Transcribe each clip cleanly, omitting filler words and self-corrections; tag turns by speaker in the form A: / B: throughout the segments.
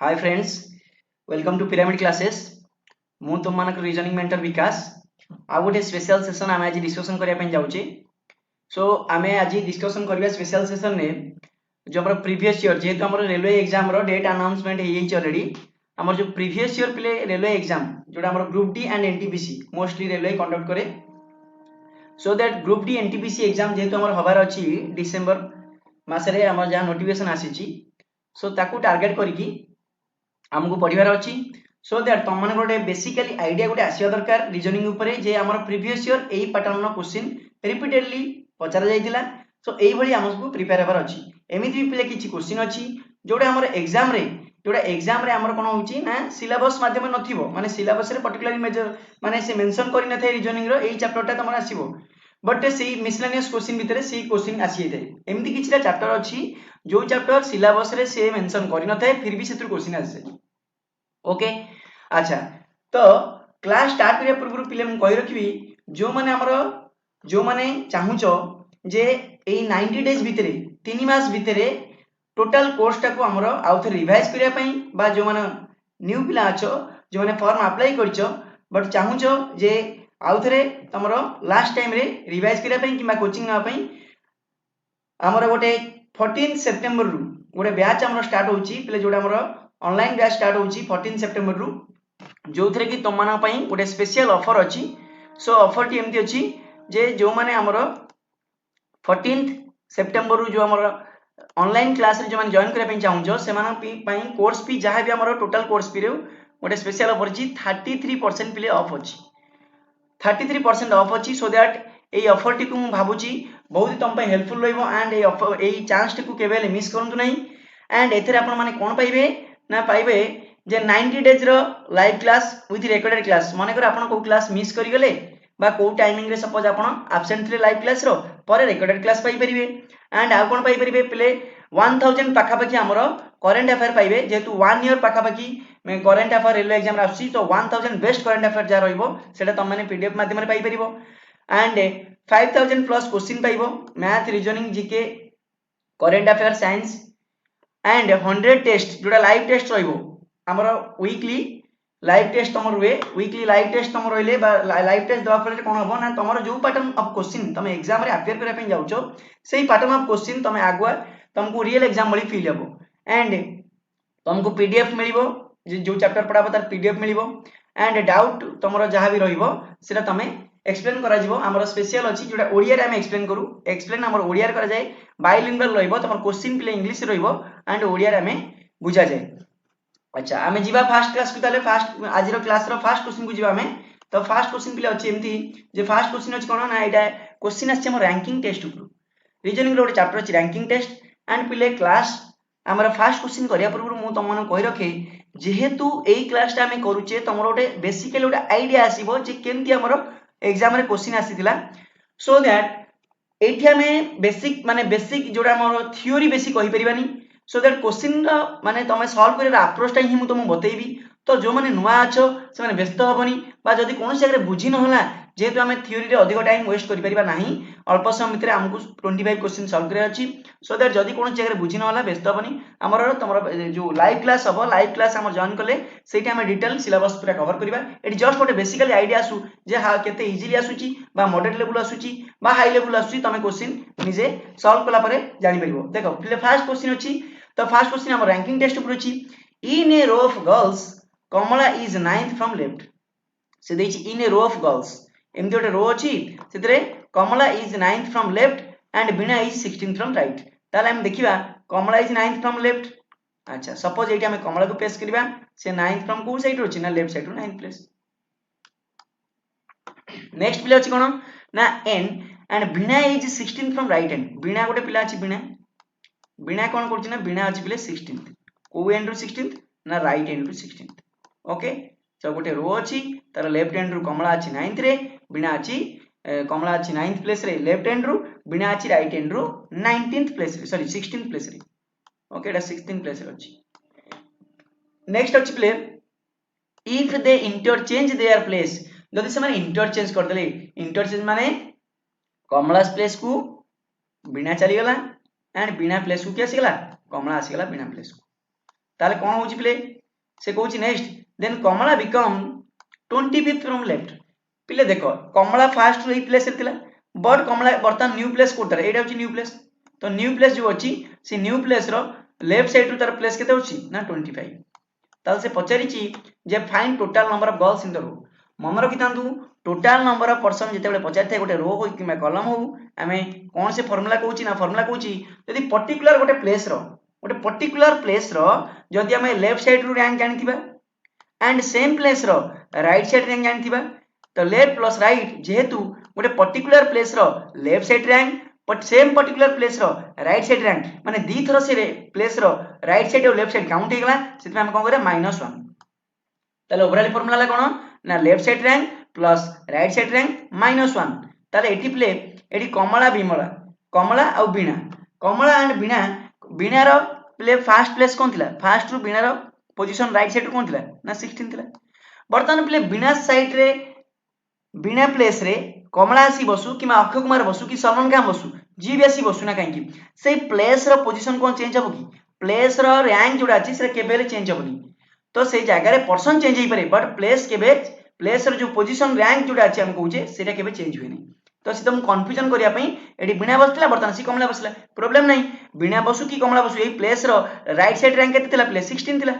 A: Hi friends, welcome to Pyramid Classes. मु तुम मानक रीजनिंग मेंटर विकास आ गोटे स्पेशल सेशन आम आज डिस्कसन करने जाऊँचे। सो आम आज डिस्कसन करवा स्पेशल सेशन में जो हमारे प्रीवियस ईयर जेहेतु आम रेलवे एग्जाम डेट अनाउंसमेंट हो ऑलरेडी आम जो प्रीवियस ईयर पिले रेलवे एग्जाम जोटा आम group D and NTPC mostly railway conduct करे। So that group D NTPC exam जेहेतु आम हबार अच्छी डिसेम्बर मसरे आम जहाँ नोटिफिकेशन आसी सो ताकू टार्गेट करके आमको पढ़ार अच्छी। सो दैट तुम मान गोटे बेसिकली आइडिया गोटे आसवा दरकार रिजनिंग उपरे जे आमर प्रीवियस ईयर यही पैटर्न क्वेश्चन रिपीटेडली पचरा जाइतिला। सो यही आमको प्रिपेयर होबार अच्छी। एमती भी पिले किसी क्वेश्चन अच्छी जोटा आमर एग्जाम रे जोटा एग्जाम रे आमर कौन होची ना सिलेबस माध्यम नथिबो माने सिलेबस रे पर्टिकुलरली मेजर माने से मेंशन करि न थाए रिजनिंग रो एई चैप्टरटा तमर आसीबो बट से मिसलेनियस क्वेश्चन भितर से क्वेश्चन आसी जाए। एमती किछिटा चैप्टर अच्छी जो चैप्टर सिलेबस रे से मेंशन करि न थाए फिर भी सेतु क्वेश्चन आसे। ओके अच्छा, तो क्लास स्टार्ट करिया पूर्व पिले मु कहि रखिबी जो माने हमर जो माने चाहुचो जे एई 90 डेज भितरे 3 मास भितरे टोटल कोर्स टाको हमर आउ थे रिवाइज करिया पई बा जो माने न्यू पिला अछो जो माने फॉर्म अप्लाई करछो बट चाहुचो जे आउ थे तमरो लास्ट टाइम रे रिवाइज करिया पई किबा कोचिंग ना पई हमर गोटे 14 सेप्टेम्बर रु गोटे बैच हमर स्टार्ट होची पिले जोडा हमर ऑनलाइन बैच स्टार्ट होची 14 सेप्टेम्बर रु जो थरे कि तुम माना पई गोटे स्पेशल ऑफर अछि। सो ऑफर टी एमती अछि जे जो माने हमर 14 सेप्टेम्बर रु जो हमर ऑनलाइन क्लास रे जो माने जॉइन करे पई चाहूछो से माना पई कोर्स फी जहां भी हमर टोटल कोर्स फी रे गोटे स्पेशल ऑफर अछि 33% पिले ऑफ अछि 33% ऑफ अछि। सो दैट এই অফরটি को मु भाबुची बहुत तुम पे हेल्पफुल रहइबो एंड এই অফर এই चांस टी को केबेले मिस करंतु नहीं। एंड एथरे आपण माने कोन पाइबे ना पाइबे जे 90 डेज रो live class with recorded class माने कर आपण को क्लास मिस करि गेले बा को टाइमिंग रे सपोज आपण एब्सेंट थे लाइव क्लास रो पर रिकॉर्डेड क्लास पाई परिबे। एंड आ कोन पाई परिबे प्ले 1000 पाखा पाखी हमरो करंट अफेयर पाइबे जेतु 1 ईयर पाखा पाखी में करंट अफेयर रेलवे एग्जाम रे आसी तो 1000 बेस्ट करंट अफेयर जा रहइबो सेटा तुम माने पीडीएफ माध्यम रे पाई परिबो। एंड 5000 प्लस क्वेश्चन पाइबो math reasoning GK current affair science and 100 test जोटा लाइव टेस्ट रहिबो हमरो वीकली लाइव टेस्ट तमर हुए वीकली लाइव टेस्ट तमर रहले लाइव टेस्ट दवा फले कोन होबो ना तमरो जो पैटर्न ऑफ क्वेश्चन तुम एग्जाम रे अपियर करे पे जाउछो सेही पैटर्न ऑफ क्वेश्चन तुम आगुआ तुमको रियल एग्जाम वाली फील हेबो। एंड तुमको पीडीएफ मिलिबो जो चैप्टर पढाबो तार पीडीएफ मिलिबो एंड डाउट तमरो जहां भी रहिबो सेटा तमे एक्सप्लेन करा जिवो हमर स्पेशल अछि जोटा ओडिया रे हम एक्सप्लेन करू एक्सप्लेन हमर ओडिया रे करा जाय बाइलिंगुअल रहिबो तमर क्वेश्चन पिले इंग्लिश रहिबो एंड ओडिया रे हमें बुझा जाय। अच्छा आमे जीवा फास्ट क्लास को ताले फास्ट आज रो क्लास रो फास्ट क्वेश्चन को जीवा हमें तो फास्ट क्वेश्चन पिले अछि एमती जे फास्ट क्वेश्चन अछि कोन ना एटा क्वेश्चन अछि हमर रैंकिंग टेस्ट ऊपर रीजनिंग रो चैप्टर अछि रैंकिंग टेस्ट एंड पिले क्लास हमर फास्ट क्वेश्चन करिया पूर्व मु तुम मन कहि रखे जेहेतु एई क्लास टा हमें करूचे तमरो गोटे बेसिकली गोटे आईडिया आसीबो जे केमती हमर एग्जाम रे क्वेश्चन आसीतिला। सो दैट एठी हमें बेसिक माने बेसिक जोडा हमर थ्योरी बेसिक कहि परिबानी सो दैट क्वेश्चन माने तमे सॉल्व करिया अप्रोच टा ही मु तुम बतेइबी तो जो माने नुआ अछो से माने व्यस्त होबनी बा जदी कोन से जगह बुझी न होला जेहेतु हमें थ्योरी रे अधिक टाइम वेस्ट करि परिबा नाही अल्प समय भितर हमकु 25 क्वेश्चन सॉल्व करे अछि। सो दैट जदी कोन जगह बुझी न होला व्यस्त होबनी हमर तमर जो लाइव क्लास हबो लाइव क्लास हम जॉइन करले सेठी हम डिटेल सिलेबस पूरा कवर करिबा एटी जस्ट गोटे बेसिकली आईडिया आसु जे हा केते इजीली आसुची बा मॉडरेट लेवल आसुची बा हाई लेवल आसुची तमे क्वेश्चन निजे सॉल्व कला परे जानि परिबो। देखो पहिले फर्स्ट क्वेश्चन अछि तो फर्स्ट क्वेश्चन हम रैंकिंग टेस्ट ऊपर अछि in a row of girls Kamala is 9th from left से देछि इन ए रो ऑफ गर्ल्स एमती गोटे रो अछि सेतरे Kamala is 9th from left and Bina is 16th from right ताले हम देखिबा Kamala is 9th from left. अच्छा सपोज एठी हम कमला को प्लेस करबा से 9th फ्रॉम को साइड अछि ना लेफ्ट साइड रो 9th प्लेस। नेक्स्ट प्ले अछि कोन ना एन and Bina is 16th from right and Bina गोटे पिला अछि बीना बीना कोन करछि ना बीना अछि पिले 16th को एंड रो 16th ना right and row 16th। Okay तो गोटे रो अछि तार लेफ्ट हैंड रो कमला अछि 9th रे बीना अछि कमला अछि 9th प्लेस रे लेफ्ट हैंड रो बीना अछि राइट हैंड रो 19th प्लेस रे सॉरी 16th प्लेस रे। ओके एटा 16th प्लेस रे अछि। नेक्स्ट अछि play if they interchange their place जदि से माने इंटरचेंज कर देले इंटरचेंज माने कमला प्लेस को बीना चली गला एंड बीना प्लेस को के आसी गला कमला आसी गला बीना प्लेस को ताले कौन होची पिले से कहूची next then Kamala become 25th from left पिले देखो कमला फास्ट रो प्लेस रे थिला बट कमला बर्तमान न्यू प्लेस कोटर एटा होची न्यू प्लेस तो न्यू प्लेस जो अछि से न्यू प्लेस रो लेफ्ट साइड रो तार प्लेस केते होची ना 25 ताले से पचारिची जे find total number of girls in the row मन रखितांतु टोटल नंबर ऑफ पर्सन जेते बेले पचारि थाए गोटे रो हो कि कॉलम हो आमे कोन से फार्मूला कहूची ना फार्मूला कहूची यदि पर्टिकुलर गोटे प्लेस रो जदि आमे लेफ्ट साइड रो रैंक जानिथिबा एंड सेम प्लेस रो राइट साइड रैंक जानिथिबा तो लेफ्ट प्लस राइट जेहेतु गोटे पर्टिकुलर प्लेस रो left side rank but same particular place रो राइट साइड रैंक माने दी थरो से प्लेस रो राइट साइड और लेफ्ट साइड काउंट हे गला सेति हम कोन करे -1 ताले ओवरऑल फार्मूला ला कोन ना left side rank plus right side rank -1 ताले एटी प्ले एटी कमला बिमला कमला आ बीणा कमला एंड बीणा बीणा रो प्ले फर्स्ट प्लेस कोन थिला फर्स्ट रो बीणा रो पोजीशन राइट साइड कोन थिला ना 16 थिला बर्तमान प्ले बीणा साइड रे बीणा प्लेस रे कमला आसी बसु कि अक्षय कुमार बसु कि सलमान खान बसु जी भी आसी बसु ना कहीं से प्लेस रो पोजीशन कोन चेंज हो कि प्लेस रो रैंक जोड़ा अछि से केबेले चेंज होबनी तो से जगह रे पर्सन चेंज हो पारे बट प्लेस केबे प्लेस रो जो पोजीशन रैंक जोड़ा अछि हम कहूचे सेटा केबे चेंज हुएनी तो से तुम कंफ्यूजन करिया पई एडी बीणा बसला बर्तमान सी कमला बसला प्रॉब्लम नहीं बीणा बसु कि कमला बसु एई प्लेस रो राइट साइड रैंक केते थिला प्लेस 16 थिला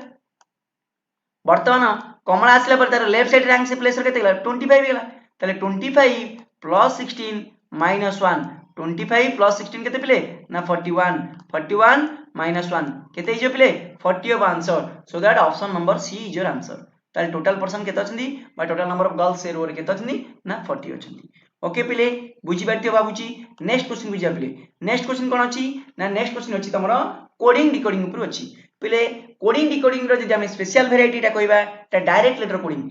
A: बर्तमान कमला आसला पर तार लेफ्ट साइड रैंक से प्लेस रो केते गेला 25 गेला ताले 25 प्लस 16 -1 25 प्लस 16 केते पिले ना 41 41 -1 केते इजो पिले 40 of answer so that option number C is your answer ताले टोटल पर्सन केते अछंदी बा टोटल नंबर ऑफ गर्ल्स से रो रे केते अछंदी ना 40 अछंदी ओके पिले बुझी पारथियो बाबूजी नेक्स्ट क्वेश्चन बुझिया पिले नेक्स्ट क्वेश्चन कोन अछि ना नेक्स्ट क्वेश्चन अछि तमरो कोडिंग डिकोडिंग ऊपर अछि पिले कोडिंग डिकोडिंग रो जदि हम स्पेशल वेराइटी टा कहबा ता direct letter coding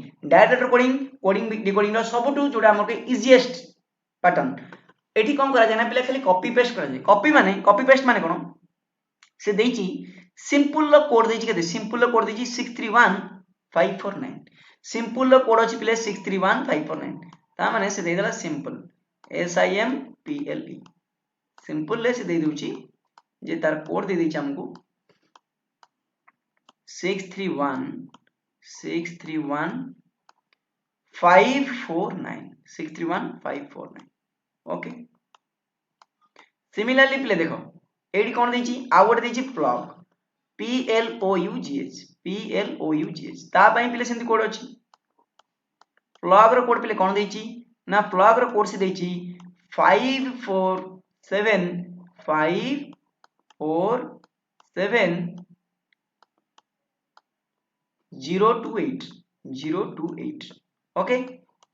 A: coding decoding रो सबटू जोडा हमके इजीएस्ट पैटर्न एठी कोन करा जाय ना पिले खाली कॉपी पेस्ट करा जाय कॉपी पेस्ट माने कोन से देइची सिंपल लो कोड देइची केते सिंपल लो कोड देइची 631549 सिंपल लो कोड अछि पिले 631549 ता माने से देइदला सिंपल SIMPLE सिंपल ले से देइ दोची जे तार कोड दे देइची हमको 631549 ओके सिमिलरली प्ले देखो एडी कोन देइची आ गोटे देइची प्लग PLOUGH ता पई प्ले सेंती कोड अछि प्लग रो कोड प्ले कोन देइची ना प्लग रो कोड से देइची 547 028 ओके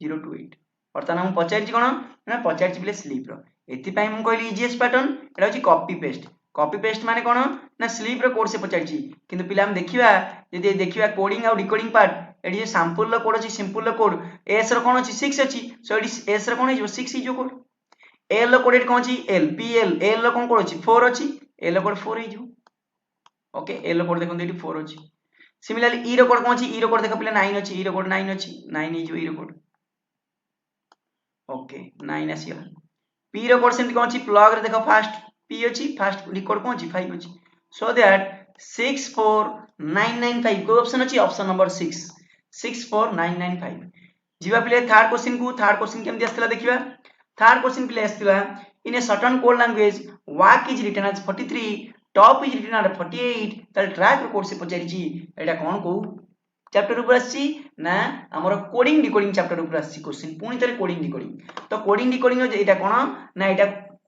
A: 028 बर्तमान हम पचारछि कोन ना पचारछि प्ले स्लीप रो एति पई हम कहली इजीएस पैटर्न एटा होची कॉपी पेस्ट माने कोन ना स्लीप रो कोड से पचारछि किंतु पिला हम देखिबा यदि देखिबा कोडिंग और डिकोडिंग पार्ट एडी जे सैंपल रो कोड अछि सिंपल रो कोड एस रो कोन अछि 6 अछि सो एडी एस रो कोन हिजो 6 हिजो कोड एल रो कोड एडी कोन अछि एल पीएल एल रो कोन कोड अछि 4 अछि एल रो कोड 4 हिजो ओके एल रो कोड देखन एडी 4 अछि सिमिलरली ई रो कोड कोन अछि ई रो कोड देखो पिला 9 अछि ई रो कोड 9 अछि 9 हिजो ई रो कोड ओके 9 आसी पी रो कोड सेंती कोन अछि प्लग रे देखो फास्ट पी अछि फास्ट रिकॉर्ड कोन अछि 5 अछि सो दैट 64995 को ऑप्शन अछि ऑप्शन नंबर 6 64995 जीवा पिले थर्ड क्वेश्चन केमति आस्तला देखिबा थर्ड क्वेश्चन पिले आस्तला in a certain code language walk is written as 43 top is written as 48 ताल ट्रैक रो कोड से पचारिची एटा कोन को चैप्टर ऊपर आसी ना हमर कोडिंग डिकोडिंग चैप्टर ऊपर आसी क्वेश्चन पुनी तरे कोडिंग डिकोडिंग तो कोडिंग डिकोडिंग रो एटा कोन ना एटा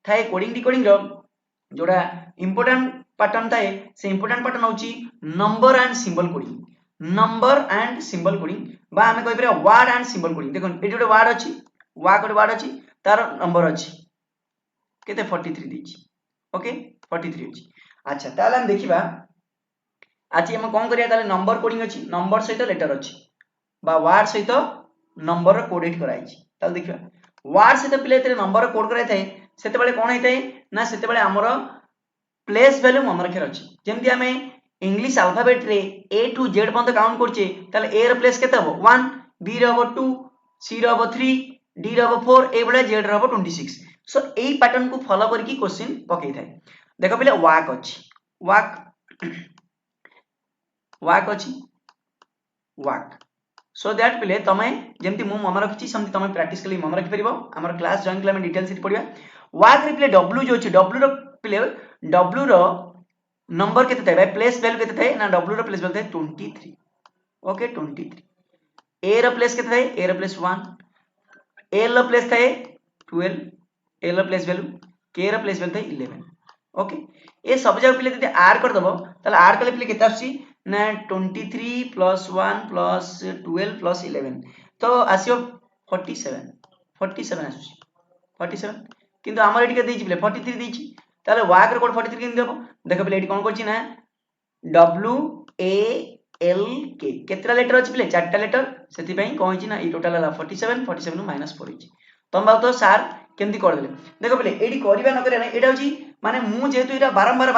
A: थाए कोडिंग डिकोडिंग रो जोड़ा इंपोर्टेंट पैटर्न थाए से इंपोर्टेंट पैटर्न होची नंबर एंड सिंबल कोडिंग बा हमें कहि परे वर्ड एंड सिंबल कोडिंग देखो एटी गोटे वर्ड अछि तार नंबर अछि केते 43 दिछि ओके 43 अछि अच्छा ताले हम देखिबा आज हम कोन करिया ताले नंबर कोडिंग अछि नंबर सहित लेटर अछि बा वर्ड सहित नंबर कोडेट कराइ छी ताले देखिबा वर्ड सहित पिले तेरे नंबर कोड कराइ थाए सेते बेले कोन हेतै ना सेते बेले हमर प्लेस वैल्यू मन रखे अछि जेमति हमें इंग्लिश अल्फाबेट रे ए टू जेड पर्यंत काउंट करछे ताले ए रो प्लेस केते हबो 1 बी रो हबो 2 सी रो हबो 3 डी रो हबो 4 ए बडा जेड रो हबो 26 सो एई पैटर्न को फॉलो करके क्वेश्चन पकई थाए देखो पहले वाक अछि वाक वाक अछि वाक सो दैट पिले तमे जेमति मु मन रखिछि समति तमे प्रैक्टिस कली मन रखि परिबो हमर क्लास जॉइन कले हम डिटेल्स इट पढिबा वाक रे पिले w जो अछि w रो पिले w रो नंबर केते थाए भाई प्लेस वैल्यू केते थाए ना w रो प्लेस वैल्यू थाए 23 ओके 23 a रो प्लेस केते थाए a रो प्लेस 1 l रो प्लेस थाए 12 l रो प्लेस वैल्यू k रो प्लेस वैल्यू थाए 11 ओके ए सब जगह पिले जदि ऐड कर दबो ताले ऐड करले पिले केते आसी ना 23 प्लस 1 प्लस 12 प्लस 11 तो आसियो 47 आसी 47 किंतु हमर एटी के देछि पिले 43 देछि ताले वाक रे कोड 43 किन देबो देखो पिले एटी कोन करछि ना w a l k केतरा लेटर अछि पिले चारटा लेटर सेति पई कहछि ना ई टोटल हला 47 47 माइनस 4 अछि तम बात तो सर केमती कर देले देखो पिले एटी करिबा न करे ना एटा होछि माने मु जेहेतु एटा बारंबार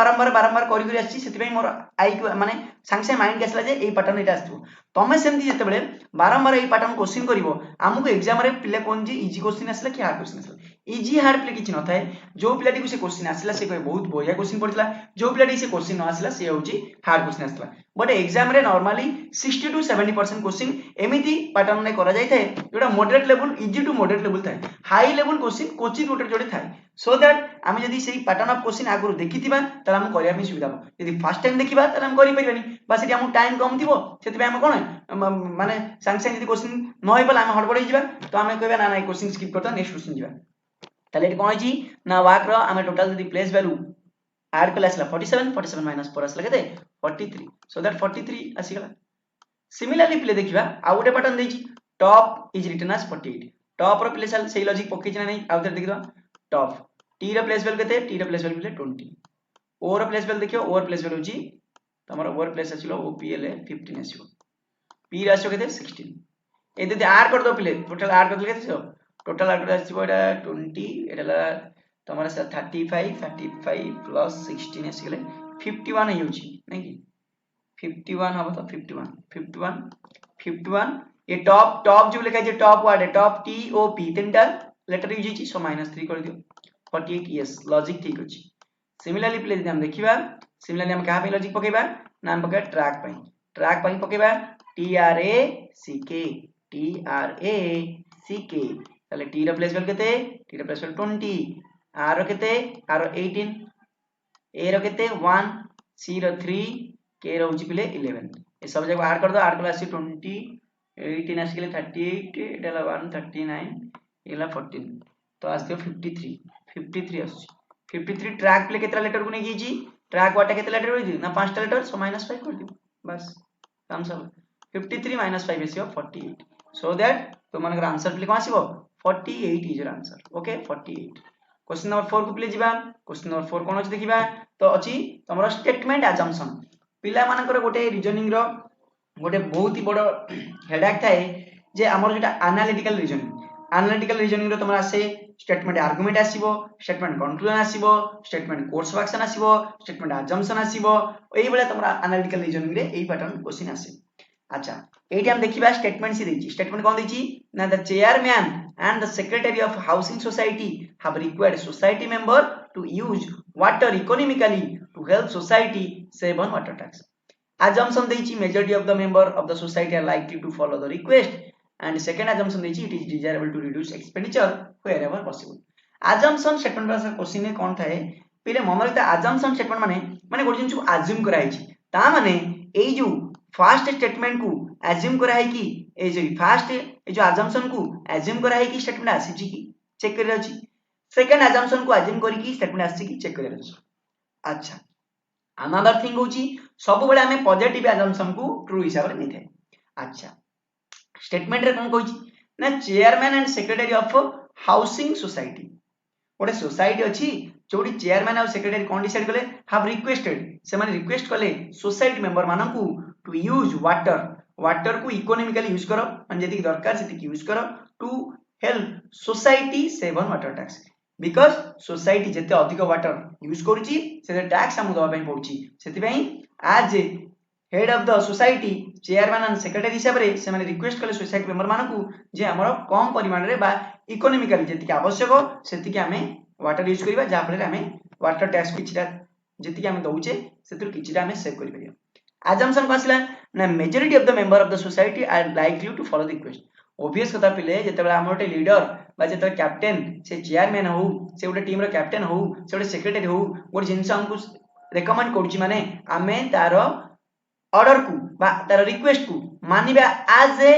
A: करि करि आछि सेति पई मोर आई माने सांगे माइंड गेसला जे एई पैटर्न एटा आस्तु तमे सेमती जेते बेले बारंबार एई पैटर्न क्वेश्चन करिवो हमकु एग्जाम रे पिले कोन जे इजी क्वेश्चन आसला कि हार्ड क्वेश्चन आसला इजी हार्ड पिले किछि न थाए जो पिलाटी को से क्वेश्चन आसला से कहे बहुत बढ़िया क्वेश्चन पड़ितला जो पिलाटी से क्वेश्चन न आसला से होछि हार्ड क्वेश्चन आसला बट एग्जाम रे नॉर्मली 60 टू 70% क्वेश्चन एमिति पैटर्न ने करा जाय थाए जोटा moderate level easy to moderate level थाए हाई लेवल क्वेश्चन कोचिंग गोटे जोटे थाए सो दैट आमे जदी सेही पैटर्न ऑफ क्वेश्चन आगु देखिथिबा त हम करिया में सुविधा हो यदि फर्स्ट टाइम देखिबा त हम करि परिबानी बस एटी हम टाइम कम थिबो सेति हम कोन माने सांग सांग जदी क्वेश्चन न होय पला हम हड़बड़ जिबा तो हम कहबा ना ना क्वेश्चन स्किप करता नेक्स्ट क्वेश्चन जिबा ताले एटी कोन होइची ना वाक रो हम टोटल जदी प्लेस वैल्यू ऐड करला असला 47 माइनस 4 असला केते 43 सो दैट 43 आसी गला सिमिलरली प्ले देखिबा आ गोटे पैटर्न देछि top is written as 48 top रो प्ले सेही लॉजिक पके ना नहीं आ उधर देखिबा टॉप टी रो प्लेस वैल्यू केते टी रो प्लेस वैल्यू 20 ओ रो प्लेस वैल्यू देखियो ओ रो प्लेस वैल्यू जी तमरो ओ रो प्लेस आछिलो ओपीएल 15 आछियो पी रो आछियो केते 16 ए जदी ऐड कर दो प्ले टोटल ऐड कर केते छो टोटल ऐड कर आछिबो एटा 20 एटाला तमरा 35 प्लस 16 आसी गेले 51 होउची नै कि 51 हबो तो 51 ये टॉप टॉप जो लिखा है टॉप वर्ड है टॉप टी ओ पी तीनटा लेटर यूज होची सो -3 कर दियो 48 यस लॉजिक ठीक अछि सिमिलरली प्ले हम देखिबा सिमिलरली हम कहा पे लॉजिक पकेबा नाम पके ट्रैक पई पकेबा टी आर ए सी के ताले टी रो प्लेस वैल्यू केते टी रो प्लेस वैल्यू 20 आर रो केते आर रो 18 ए रो केते 1 सी रो 3 के रो होची पिले 11 ए सब जगह ऐड कर दो ऐड कर आसी 20 18 आसी गेले 38 एटाला 139 एला 14 तो आसी 53 आसी 53 ट्रैक प्ले केतरा लेटर को नै गीजी ट्रैक वाटा केते लेटर होई ना पांचटा लेटर सो -5 कर दियो बस काम सब 53 -5 आसीयो 48 सो दैट तो मनकर आंसर प्ले कोन आसीबो 48 is your answer okay 48 question number 4 को प्ले जिबा क्वेश्चन नंबर 4 कोन अछि देखिबा तो अछि तमरो स्टेटमेंट अजम्पशन पिला मानकर गोटे रीजनिंग रो गोटे बहुत ही बड़ हेडेक थाए जे हमर जेटा एनालिटिकल रीजनिंग रो तमरा आसे स्टेटमेंट आर्गुमेंट आसीबो स्टेटमेंट कंक्लूजन आसीबो स्टेटमेंट कोर्स ऑफ एक्शन आसीबो स्टेटमेंट अजम्पशन आसीबो एई बेला तमरा एनालिटिकल रीजनिंग रे एई पैटर्न क्वेश्चन आसे अच्छा एटी हम देखिबा स्टेटमेंट सी देछि स्टेटमेंट कोन देछि ना the chairman and the secretary of housing society have required society member to use water economically to help society save on water tax assumption देछि majority of the member of the society are likely to follow the request and second assumption देछि it is desirable to reduce expenditure wherever possible assumption statement पर question ने कोन थाए पहिले मनरिता assumption statement माने गोटे जिंस को assume करा हिची ता माने एई जो फर्स्ट स्टेटमेंट को assume करा है कि ए जो फर्स्ट ए जो assumption को assume करा है कि स्टेटमेंट आसी छी कि चेक करे अछि सेकंड assumption को assume करी कि स्टेटमेंट आसी कि चेक करे अछि अच्छा अनदर थिंग होची सब बेले हमें पॉजिटिव assumption को ट्रू हिसाब रे निथे अच्छा स्टेटमेंट रे कोन कहूची ना chairman and secretary of housing society ओडे सोसाइटी अछि जोडी चेयरमैन और सेक्रेटरी कोन डिसाइड करले हैव रिक्वेस्टेड से माने रिक्वेस्ट करले सोसाइटी मेंबर माननकू टू यूज वाटर को इकोनॉमिकली यूज करो माने जति दरकार सेति यूज करो to help society save on water tax because society जते अधिक वाटर यूज करूची से टैक्स हम दवा पई पड़ुची सेति पई आज head of the society chairman and secretary हिसाब रे से माने रिक्वेस्ट करले सोसाइटी मेंबर मानकू जे हमर कम परिमाण रे बा इकोनॉमिकली जति आवश्यक सेति के हमें वाटर यूज करिबा जा फले हमें वाटर टैक्स किछटा जति के हम दउचे सेतिर किछटा हमें सेव करि परिया assumption को आसला ना majority of the member of the society are likely to follow the request obvious कथा पिले जेतेबेला हमर गोटे लीडर बा जेते कैप्टन से चेयरमैन हो से गोटे टीम रो कैप्टन हो से गोटे सेक्रेटरी हो गोटे जिंस हमको रेकमेंड करूची माने आमे तार ऑर्डर को बा तार रिक्वेस्ट को मानिबा as a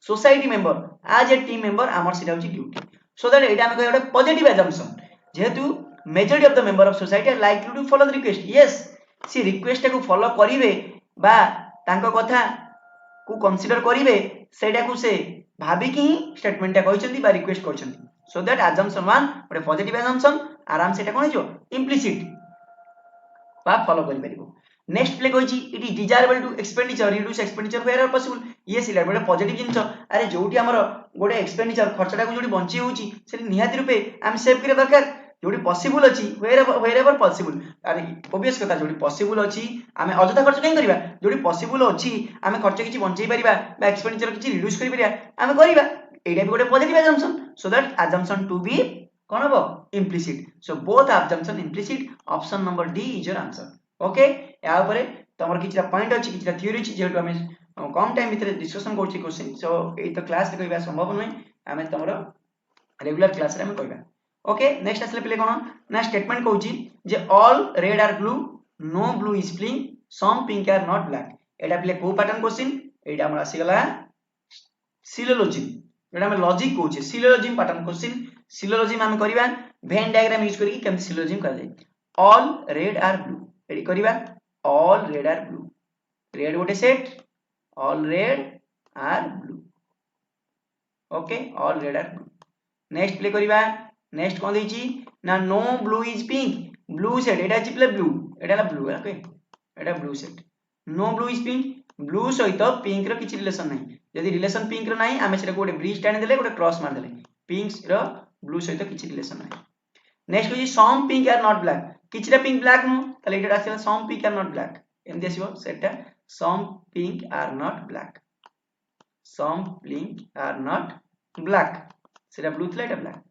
A: society member as a team member आमर सिटा होची ड्यूटी सो दैट एटा हम गोटे पॉजिटिव assumption जेहेतु majority of the member of society are likely to follow the request yes सी रिक्वेस्ट को फॉलो करिवे बा तांको कथा को कंसीडर करिवे सेटा को से भाबी कि स्टेटमेंट टा कहचंती बा रिक्वेस्ट करचंती सो दैट assumption 1 गोटे पॉजिटिव assumption आराम से एटा कोन जो इम्प्लिसिट बा फॉलो करि परिबो नेक्स्ट प्ले कहछि it is desirable to expenditure reduce expenditure where are possible ये सिला गोटे पॉजिटिव जिंस अरे जोटी हमर गोटे एक्सपेंडिचर खर्चटा को जोटी बंची होउची से निहाती रूपे हम सेव करे दरकार जोटी पॉसिबल अछि वेयर एवर पॉसिबल अरे ओबियस कथा जोटी पॉसिबल अछि हमें अजथा खर्च नहीं करबा जोटी पॉसिबल अछि हमें खर्च किछि बंचै परिबा बा एक्सपेंडिचर किछि रिड्यूस करि परिबा हमें करबा एटा भी गोटे positive assumption so that assumption to be कोन हबो implicit so both assumption implicit option number D is your answer okay या ऊपर तमर किछटा पॉइंट अछि किछटा थ्योरी अछि जेहेतु हमें कम टाइम भीतर डिस्कशन करछि क्वेश्चन सो ए तो क्लास रे कहबा संभव नै हमें तमर रेगुलर क्लास रे हम कहबा ओके नेक्स्ट असले पले कोन ना स्टेटमेंट कहउछि जे all red are blue no blue is pink some pink are not black एटा पले को पैटर्न क्वेश्चन एटा हमर आसी गला सिलोलॉजी एटा हम लॉजिक कहउछि सिलोलॉजी पैटर्न क्वेश्चन सिलोलॉजी हम करबा वेन डायग्राम यूज करके केम सिलोलॉजी कर जाय ऑल रेड आर ब्लू एडी करबा all red are blue red गोटे set all red are blue okay all red are blue next प्ले करबा नेक्स्ट कोन देछि ना no blue is pink blue set एटा अछि प्ले ब्लू एटा ब्लू ओके एटा blue set no blue is pink blue सहित पिंक रो किछि रिलेशन नै यदि रिलेशन पिंक रो नै आमे सेटा गोटे ब्रिज टाणी देले गोटे क्रॉस मार देले पिंक रो ब्लू सहित किछि रिलेशन नै नेक्स्ट होछि some pink are not black किछटा पिंक ब्लैक नो तले एटा आसीला some pink are not black एमदी आसीबो सेटा some pink are not black some pink are not black सेटा ब्लू थला एटा ब्लैक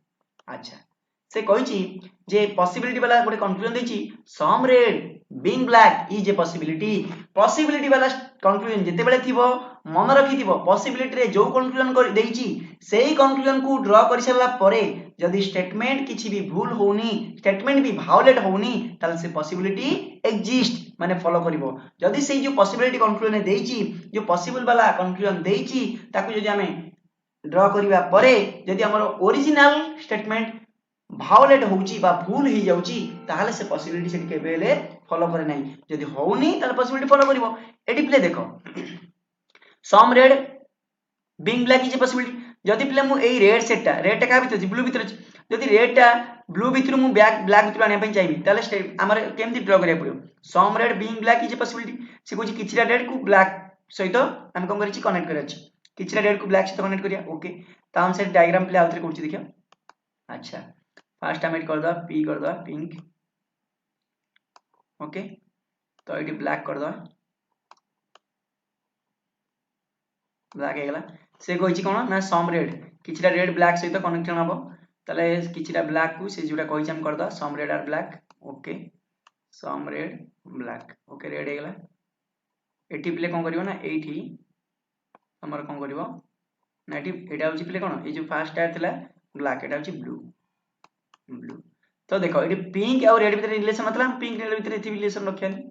A: अच्छा से कहिछि जे पॉसिबिलिटी वाला गोटे कंक्लूजन देछि some red being black is a possibility वाला कंक्लूजन जते बेले थिबो मन रखि थिबो पॉसिबिलिटी रे जो कंक्लूजन कर देछि सेही कंक्लूजन को ड्रा कर सरला परे जदि स्टेटमेंट किछि भी भूल होउनी स्टेटमेंट भी वायोलेट होउनी ताल से पॉसिबिलिटी एग्जिस्ट माने फॉलो करिवो जदि सेही जो पॉसिबिलिटी कंक्लूजन देछि जो पॉसिबल वाला कंक्लूजन देछि ताकू जदि हमें ड्रा करिवा परे जदि हमर ओरिजिनल स्टेटमेंट वायोलेट होउची बा भूल ही जाउची ताहाले से पॉसिबिलिटी से केबेले फॉलो करे नाही जदि होउनी ताले पॉसिबिलिटी फॉलो करिवो एडी प्ले देखो some red being black is a possibility जदि प्ले मु एई रेड सेटटा रेड टा का भीतर ब्लू भीतर अछि जदि रेड टा ब्लू भीतर मु ब्लैक भीतर आने पई चाहिबी ताले हमर केमति ड्रा करिया पड़ियो some red being black is a possibility से कोछि किछरा रेड को ब्लैक सहित हम कोन करिछि कनेक्ट करै अछि किछरा रेड को ब्लैक सहित कनेक्ट करिया ओके ता हम से डायग्राम प्ले आउथरे करछि देखियो अच्छा फर्स्ट हम कर दो पी कर दो पिंक ओके तो ये ब्लैक कर दो ब्लैक हे गला से कहिछि कोन ना सम रेड किछटा रेड ब्लैक सहित कनेक्शन हबो तले किछटा ब्लैक को से जोटा कहिछि हम कर दो some red are black okay some red black okay red हे गला एटी प्ले कोन करिवो ना एठी हमर कोन करिवो ना एटी एटा होछि प्ले कोन ए जो फर्स्ट टायर थिला ब्लैक एटा होछि ब्लू ब्लू तो देखो ये पिंक और रेड भीतर रिलेशन मतलब पिंक रेड भीतर एथि रिलेशन रखियानी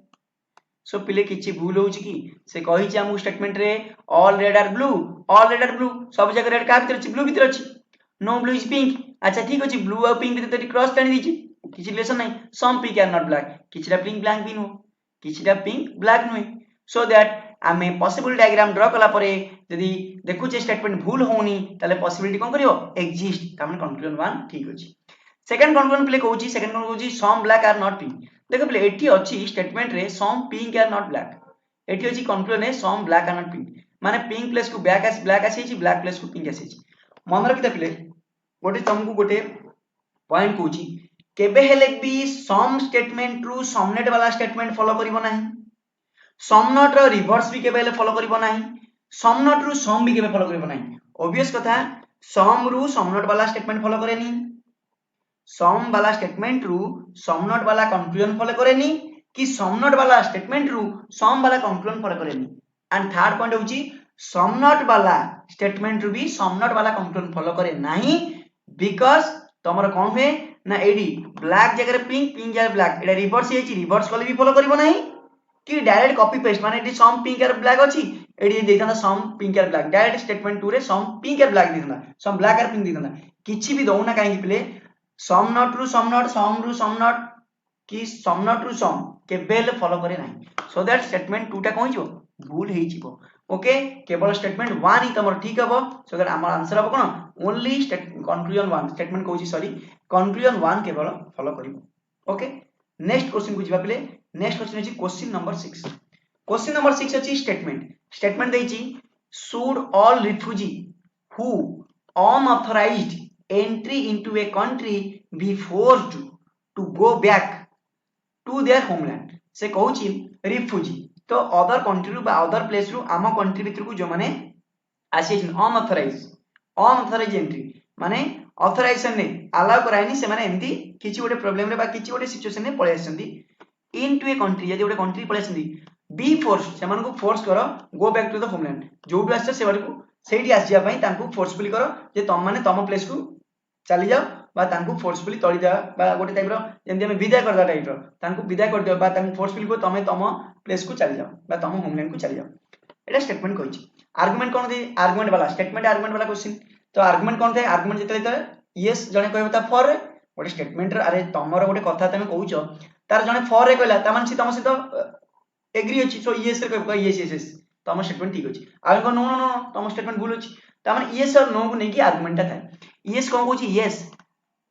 A: सो पिले किछि भूल होउछि कि से कहि छै हम स्टेटमेंट रे ऑल रेड आर ब्लू सब जगह रेड का भीतर अछि ब्लू भीतर अछि नो ब्लू इज पिंक अच्छा ठीक अछि ब्लू और पिंक भीतर क्रॉस टाणी दिछि किछि रिलेशन नै some pink are not black किछिटा पिंक ब्लैक भी नो किछिटा pink black no so that आमे पॉसिबल डायग्राम ड्रा कला परे यदि देखु जे स्टेटमेंट भूल होउनी ताले पॉसिबिलिटी कोन करियो एग्जिस्ट तामे कंक्लूजन 1 ठीक अछि सेकंड कंक्लूजन प्ले कहउची सेकंड कंक्लूजन कहउची some black are not pink देखो प्ले एठी अछि स्टेटमेंट रे some pink are not black एठी अछि कंक्लूजन रे some black are not pink माने पिंक प्लस को ब्लैक आसी छी ब्लैक प्लस को पिंक आसी छी मन रखि प्ले गोटे तुमको गोटे पॉइंट कहउची केबे हेले भी सम स्टेटमेंट रू सम नेट वाला स्टेटमेंट फॉलो करिवो नाही सम नॉट रो रिवर्स भी केबे हेले फॉलो करिवो नाही सम नॉट रू सम भी केबे फॉलो करिवो नाही ऑब्वियस कथा सम रू सम नॉट वाला स्टेटमेंट फॉलो करेनी सम वाला स्टेटमेंट रू सम नॉट वाला कंक्लूजन फॉलो करेनी कि सम नॉट वाला स्टेटमेंट रु सम वाला कंक्लूजन फॉलो करेनी एंड थर्ड पॉइंट होची सम नॉट वाला स्टेटमेंट रु भी सम नॉट वाला कंक्लूजन फॉलो करे नाही बिकॉज़ तमरो कोन हुए ना एडी ब्लैक जगह पिंक पिंक जगह ब्लैक एडा रिवर्स हेची रिवर्स कले भी फॉलो करिवो नाही कि डायरेक्ट कॉपी पेस्ट माने एडी सम पिंक और ब्लैक अछि एडी देथना सम पिंक और ब्लैक डायरेक्ट स्टेटमेंट 2 रे सम पिंक और ब्लैक देथना सम ब्लैक और पिंक देथना किछि भी दउना काहे कि प्ले सम नॉट रु सम नॉट कि सम नॉट रु सम केबेल फॉलो करे नाही सो दैट स्टेटमेंट 2 टा कोन जो भूल हेई जिवो ओके केवल स्टेटमेंट 1 ही तमर ठीक हबो सो दैट हमर आंसर हबो कोन ओनली कंक्लूजन 1 स्टेटमेंट कहूची सॉरी कंक्लूजन 1 केवल फॉलो करिवो ओके नेक्स्ट क्वेश्चन को जिबा पले नेक्स्ट क्वेश्चन अछि क्वेश्चन नंबर 6 क्वेश्चन नंबर 6 अछि स्टेटमेंट देइची should all refugee who unauthorized entry into a country be forced to go back to their homeland से कहूची रिफ्यूजी तो अदर कंट्री रु बा अदर प्लेस रु आम कंट्री भितर को जो माने आसी अनऑथराइज एंट्री माने ऑथराइजेशन ने अलाउ कराइनी से माने एमती किछि गोटे प्रॉब्लम रे बा किछि गोटे सिचुएशन ने पळे आछंती इनटू ए कंट्री यदि गोटे कंट्री पळे आछंती बी फोर्स से मानको फोर्स करो go back to the homeland जोडू आछे से बारे को सेठी आसिया पई तांको फोर्सफुली करो जे तम माने तम प्लेस को चली जाओ बा तांको फोर्सफुली तळी दे बा गोटे टाइप रो जेंति हम विदाय करदा टाइप रो तांको विदाय कर दियो बा तांको फोर्सफुली को तमे तम प्लेस को चली जाओ बा तम होमलैंड को चली जाओ एटा स्टेटमेंट कहछि आर्गुमेंट कोन दे आर्गुमेंट वाला स्टेटमेंट आर्गुमेंट वाला क्वेश्चन तो आर्गुमेंट कोन थे आर्गुमेंट जते यस जने कहबो ता फॉर गोटे स्टेटमेंट रे अरे तमरो गोटे कथा तमे कहउछो तार जने फॉर रे कहला ता माने तम सहित एग्री अछि सो यस रे कहबो यस तम स्टेटमेंट ठीक अछि आ नो नो नो तम स्टेटमेंट भूल अछि ता माने यस और नो को नेकी आर्गुमेंट था यस कोन कहउछि yes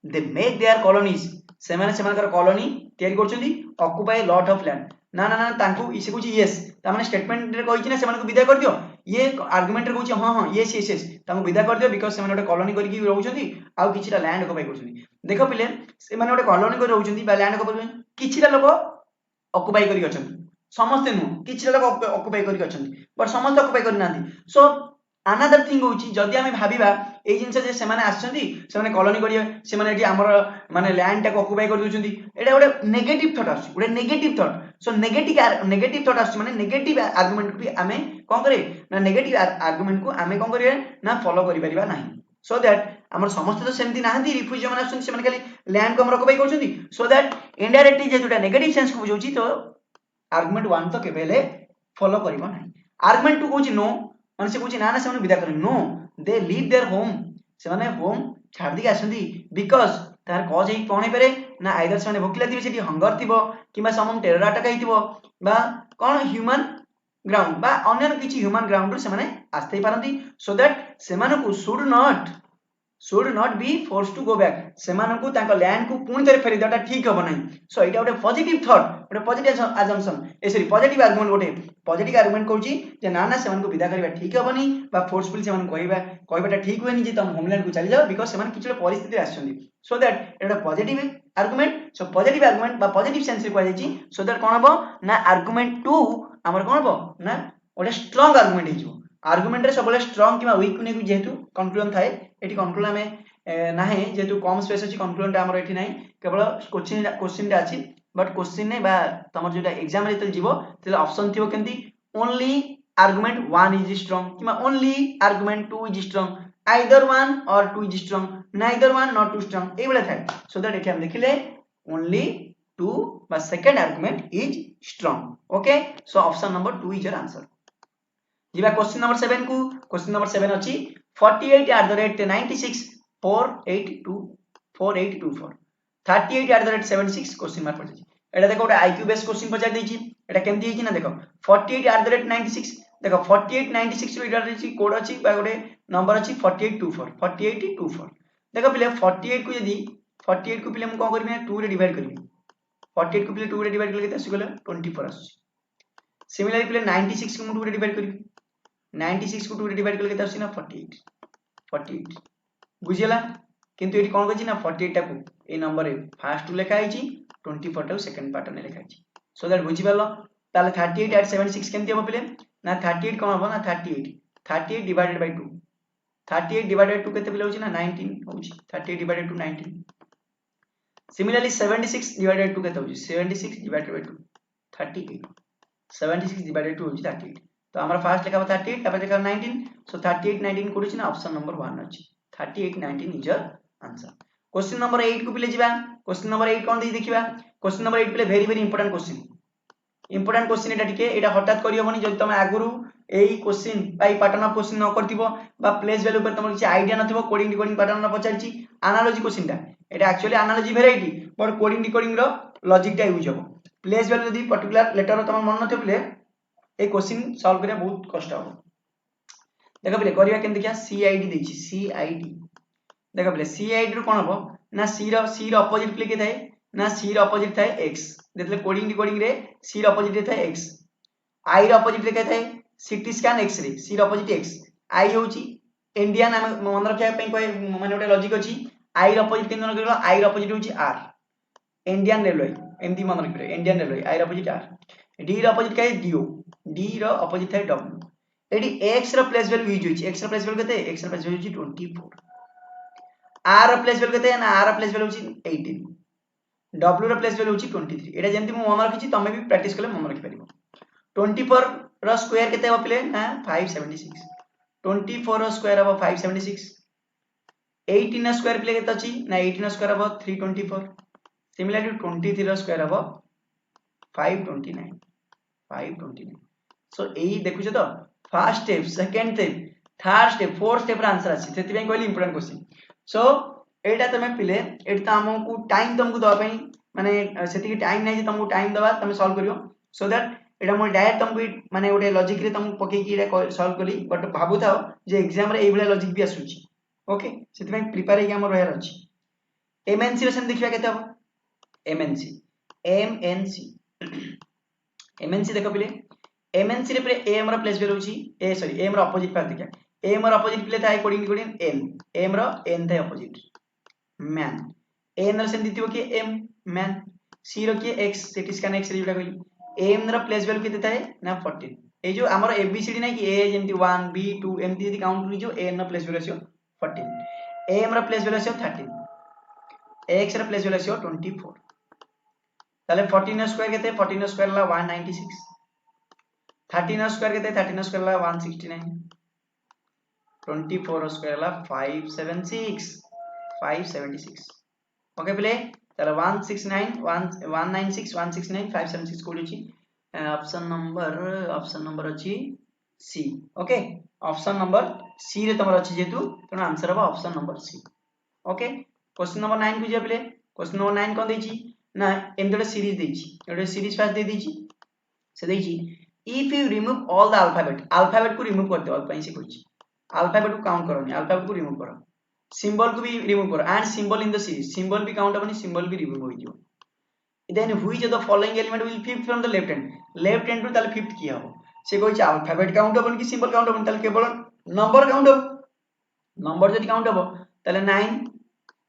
A: they make their colonies से माने सेमानकर कॉलोनी तयारी करछंती ऑक्युपाई लॉट ऑफ लैंड ना ना ना तांको इसे कहउछि यस ता माने स्टेटमेंट रे कहिछि ना सेमान को विदा कर दियो ये आर्गुमेंट रे कहउछि हां हां यस तांको विदा कर दियो बिकॉज़ सेमान गोटे कॉलोनी करिकि रहउछंती आ किछिटा लैंड ऑक्युपाई करछंती देखो पिले सेमान गोटे कॉलोनी करि रहउछंती बा लैंड ऑक्युपाई किछिटा लोक ऑक्युपाई करि अछंती समस्त नु किछिटा लोक ऑक्युपाई करि अछंती बट समस्त ऑक्युपाई करि नांती सो अनदर थिंग होची जदी आमे भाबिबा ए जिंस जे सेमाने आछंती सेमाने कॉलोनी करिए सेमाने एटी हमर माने लैंड टाको ऑक्युपाई कर दोछंती एटा गोटे नेगेटिव थॉट आछी गोटे negative thought so negative thought आछी माने नेगेटिव आर्गुमेंट को भी आमे कोन करे ना नेगेटिव आर्गुमेंट को आमे कोन करिए ना फॉलो करि परिबा नाही सो दैट हमर समस्त तो सेमती नाहंती रिफ्यूजी माने आछंती सेमाने खाली लैंड को हमर ऑक्युपाई करछंती सो दैट इनडायरेक्टली जे जोटा नेगेटिव सेंस को बुझौची तो आर्गुमेंट 1 तो केबेले फॉलो करिबो नाही आर्गुमेंट 2 कहउची नो माने से कहउची ना ना सेमाने विदा करे no they leave their home सेमाने होम छाड़ दी आछंती बिकॉज़ तार कॉज हे कोन हेपरे ना आइदर सेमाने भोकिला थिबे सेठी हंगर थिबो किबा समम टेरर अटैक हेतिबो बा कोन ह्यूमन ग्राउंड बा अन्य किछि ह्यूमन ग्राउंड रो सेमाने आस्ते पारंती सो दैट सेमाने को should not be forced to go back सेमाने को तांका लैंड को पूर्ण तरे फेरि देटा ठीक हबो नै सो एटा गोटे पॉजिटिव थॉट गोटे पॉजिटिव अजम्पशन ए सॉरी पॉजिटिव आर्गुमेंट गोटे पॉजिटिव आर्गुमेंट कहउची जे ना ना सेमाने को विदा करबा ठीक हबो नै बा फोर्सफुली सेमाने कहबाटा ठीक होएनी जे तुम होमलैंड को चली जाओ बिकॉज़ सेमाने किछले परिस्थिति आछंती सो that Etah positive argument so positive argument बा पॉजिटिव सेंस रे कहै छी सो दैट कोन हबो ना आर्गुमेंट 2 हमर कोन हबो ना गोटे स्ट्रांग आर्गुमेंट हे जो आर्गुमेंट रे सबले स्ट्रांग किबा वीक ने जेहेतु कंक्लूजन थाए एटी कंक्लूजन हमें नाही जेहेतु कम स्पेस अछि कंक्लूजन ता हमर एठी नाही केवल क्वेश्चन ता अछि बट क्वेश्चन ने बा तमर जेटा एग्जाम रे तल जीवो तेले ऑप्शन थिबो केंती ओनली आर्गुमेंट 1 इज स्ट्रांग किबा only argument 2 is strong either 1 or 2 is strong neither 1 not 2 strong ए बेले थाए सो दैट एठी हम देखिले ओनली 2 बा second argument is strong okay so option number 2 is your answer जिबा क्वेश्चन नंबर 7 को क्वेश्चन नंबर 7 अछि 48 @ 96 4824 38 @ 76 क्वेश्चन मार्क पछी एटा देखो गोटे आईक्यू बेस्ड क्वेश्चन पछा देछि एटा केमति हिची ना देखो 48 @ 96 देखो 48 96 रो एटा रही कोड अछि बा गोटे नंबर अछि 4824 देखो पिले 48 को यदि 48 को पिले हम कोन करबे 2 रे डिवाइड करबी 48 को पिले 2 रे डिवाइड करले केते आसी गेला 24 आसी सिमिलरली पिले 96 को 2 रे डिवाइड करबी 96 को 2 रे डिवाइड करले केते आसी ना 48 बुझियला किंतु एटी कोन कहछि ना 48 टा को ए नंबर रे फर्स्ट लेखा आइछि 24 टा सेकंड पार्ट ने लेखा आइछि सो दैट बुझि परलो ताले 38 @ 76 केमति हो पिले ना 38 कोन हो ना 38 डिवाइडेड बाय 2 38 डिवाइडेड 2 केते पिले होछि ना 19 होछि 38 डिवाइडेड 2 19 सिमिलरली 76 डिवाइडेड 2 केते होछि 76 डिवाइडेड बाय 2 38 76 divided 2 होची 38 तो हमरा फर्स्ट लिखा 38 तापर लिखा 19 सो 38 19 कोडी छी ना ऑप्शन नंबर 1 अछि 38 19 इज आंसर क्वेश्चन नंबर 8 को पिले जिबा क्वेश्चन नंबर 8 कोन दी देखिबा क्वेश्चन नंबर 8 पिले वेरी वेरी इंपोर्टेंट क्वेश्चन एटा टिके एटा हठात करियो बनी जदि तमे आगुरु एई question by pattern of question न करथिबो बा प्लेस वैल्यू पर तमर किछि आईडिया नथिबो कोडिंग डिकोडिंग पैटर्न न पचारछि एनालॉजी क्वेश्चन टा एटा actually analogy variety but coding decoding रो लॉजिक टा यूज हो प्लेस वैल्यू यदि पर्टिकुलर लेटर तमर मन नथिबो प्ले ए क्वेश्चन सॉल्व करिया बहुत कष्ट हो देखो प्ले करिया केन देखिया सीआईडी देछि सीआईडी देखो प्ले सीआईडी रो कोन हो ना सी रो अपोजिट प्ले के थाए ना सी रो अपोजिट थाए एक्स देखले कोडिंग डिकोडिंग रे सी रो अपोजिट थाए एक्स आई रो अपोजिट रे थाए सीटी स्कैन एक्स रे सी रो अपोजिट एक्स आई होची इंडियन मन रखिया पे कोइ माने ओटे लॉजिक अछि आई रो अपोजिट केन न आई रो अपोजिट होची आर इंडियन रेलवे एमती मन रखिबे इंडियन रेलवे आई रो अपोजिट आर डी रो अपोजिट काय डीओ डी रो अपोजिट थाए डब्ल्यू एडी एक्स रो प्लेस वैल्यू यूज होची एक्स रो प्लेस वैल्यू केते एक्स रो प्लेस वैल्यू होची 24 आर रो प्लेस वैल्यू केते ना आर रो प्लेस वैल्यू होची 18 डब्ल्यू रो place value होची 23 एटा जेंति मु मन रखिची तमे भी प्रैक्टिस करले मन रखि परिबो 24 रो स्क्वायर केते हो प्ले ना 576 24 रो स्क्वायर हो 576 18 रो स्क्वायर प्ले केते अछि ना 18 रो स्क्वायर हो 324 सिमिलरली 23 रो स्क्वायर हो 529 सो एई देखुछ तो first step second step third step fourth step रा आंसर अछि सेति पई कहली इंपोर्टेंट क्वेश्चन सो एटा तमे पिले एटा हमकु टाइम तुमको दवा पई माने सेति की टाइम नै जे तुमको टाइम दवा तमे सॉल्व करियो सो दैट एटा मो डायरेक्ट तुमको माने ओटे लॉजिक रे तुम पके की एटा सॉल्व कली बट भाबु थाओ जे एग्जाम रे एई बले लॉजिक भी आसुची ओके सेति पई प्रिपेयर हे हमर रहर अछि एमएनसी रे सेम देखिया केते हो एमएनसी देखो पिले एमएनसी रे एम रो प्लेस वैल्यू होची ए सॉरी एम रो अपोजिट पार्ट देखिया एम रो अपोजिट प्ले थाए कोडिंग एन एम रो एन थाए opposite man an row same दितिबो कि एम मैन सी रो कि x CT scan X ray जोटा कहली एम रो प्लेस वैल्यू केते थाए ना 14 ए जो हमर एबीसीडी नै कि ए जेंति 1 बी 2 एमती यदि काउंट करी जो एन रो प्लेस वैल्यू आसियो 14 एम रो प्लेस वैल्यू आसियो 13 एक्स रो प्लेस वैल्यू आसियो 24 ताले 14 रो स्क्वायर केते 14 रो स्क्वायर ला 196 13 रो स्क्वायर केते 13 रो स्क्वायर ला 169 24 रो स्क्वायर ला 576 ओके प्ले ताले 196 576 कोडी छी ऑप्शन नंबर अछि C okay option number C रे तमर अछि जेतु तनो आंसर बा option number C okay question number 9 को जे प्ले क्वेश्चन नंबर 9 कोन दैछि ना एमते सीरीज दैछि एटे सीरीज फास्ट दे दैछि से दैछि if you remove all the alphabet को रिमूव कर दो पई से कहछि अल्फाबेट को काउंट करनी अल्फाबेट को रिमूव करो सिंबल को भी रिमूव करो and symbol in the series symbol भी काउंट होबनी सिंबल भी रिमूव होई जो then which of the following element will fifth from the left hand to ताले फिफ्थ की हो से कहछि अल्फाबेट काउंट होबनी कि सिंबल काउंट होबनी ताले केवल नंबर काउंट हो नंबर जदि काउंट हो ताले 9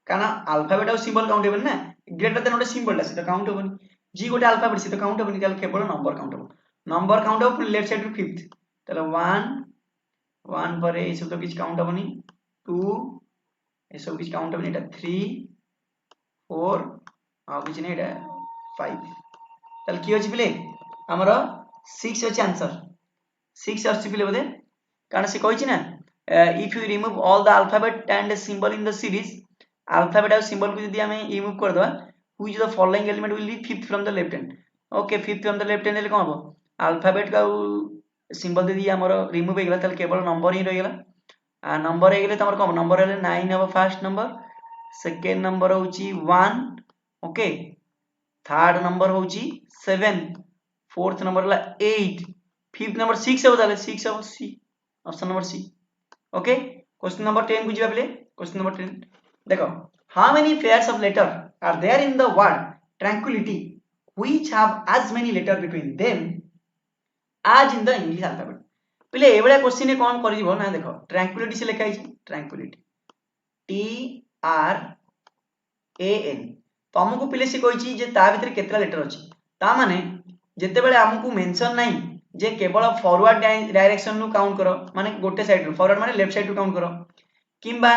A: काना अल्फाबेट और सिंबल काउंट होबनी ना ग्रेटर देन ओटे सिंबल से तो काउंट होबनी जी गोटे अल्फाबेट से तो काउंट होबनी ताले केवल नंबर काउंट हो नंबर काउंट हो फिर लेफ्ट साइड टू फिफ्थ ताले 1 पर ए सब तो किछ काउंट होबनी 2 ए सब किछ काउंट होबनी एटा 3 4 आ किछ नै एटा 5 ताले की अछि पिले हमर 6 अछि आंसर 6 अछि पिले बदे कारण से कहछि ना if you remove all the alphabet and symbol in the series alphabet और सिंबल को यदि हमें रिमूव कर दवा which the following element will be fifth from the left hand okay fifth from the left hand ले कोन हो alphabet का symbol दे दिया हमर रिमूव हेगला ताले केवल नंबर ही रहिगला आ नंबर हेगले तमर कोन नंबर हेले 9 हो फर्स्ट नंबर सेकंड नंबर होची 1 ओके थर्ड नंबर होची 7 फोर्थ नंबर ला 8 फिफ्थ नंबर 6 हो ताले 6 हो C option number C okay question number 10 बुझिबा पले क्वेश्चन नंबर 10 देखो how many pairs of letter are there in the word tranquility which have as many letter between them as in the English alphabet पहले ए बडा question कोन करि दिबो ना देखो tranquillity से लिखा है tranquillity T R A N तुमको पहले से कहि जे ता भीतर केतरा लेटर अछि ता माने जते बेले हमकु मेंशन नाही जे केवल फॉरवर्ड डायरेक्शन नु काउंट करो माने गोटे साइड रो फॉरवर्ड माने लेफ्ट साइड रो काउंट करो किबा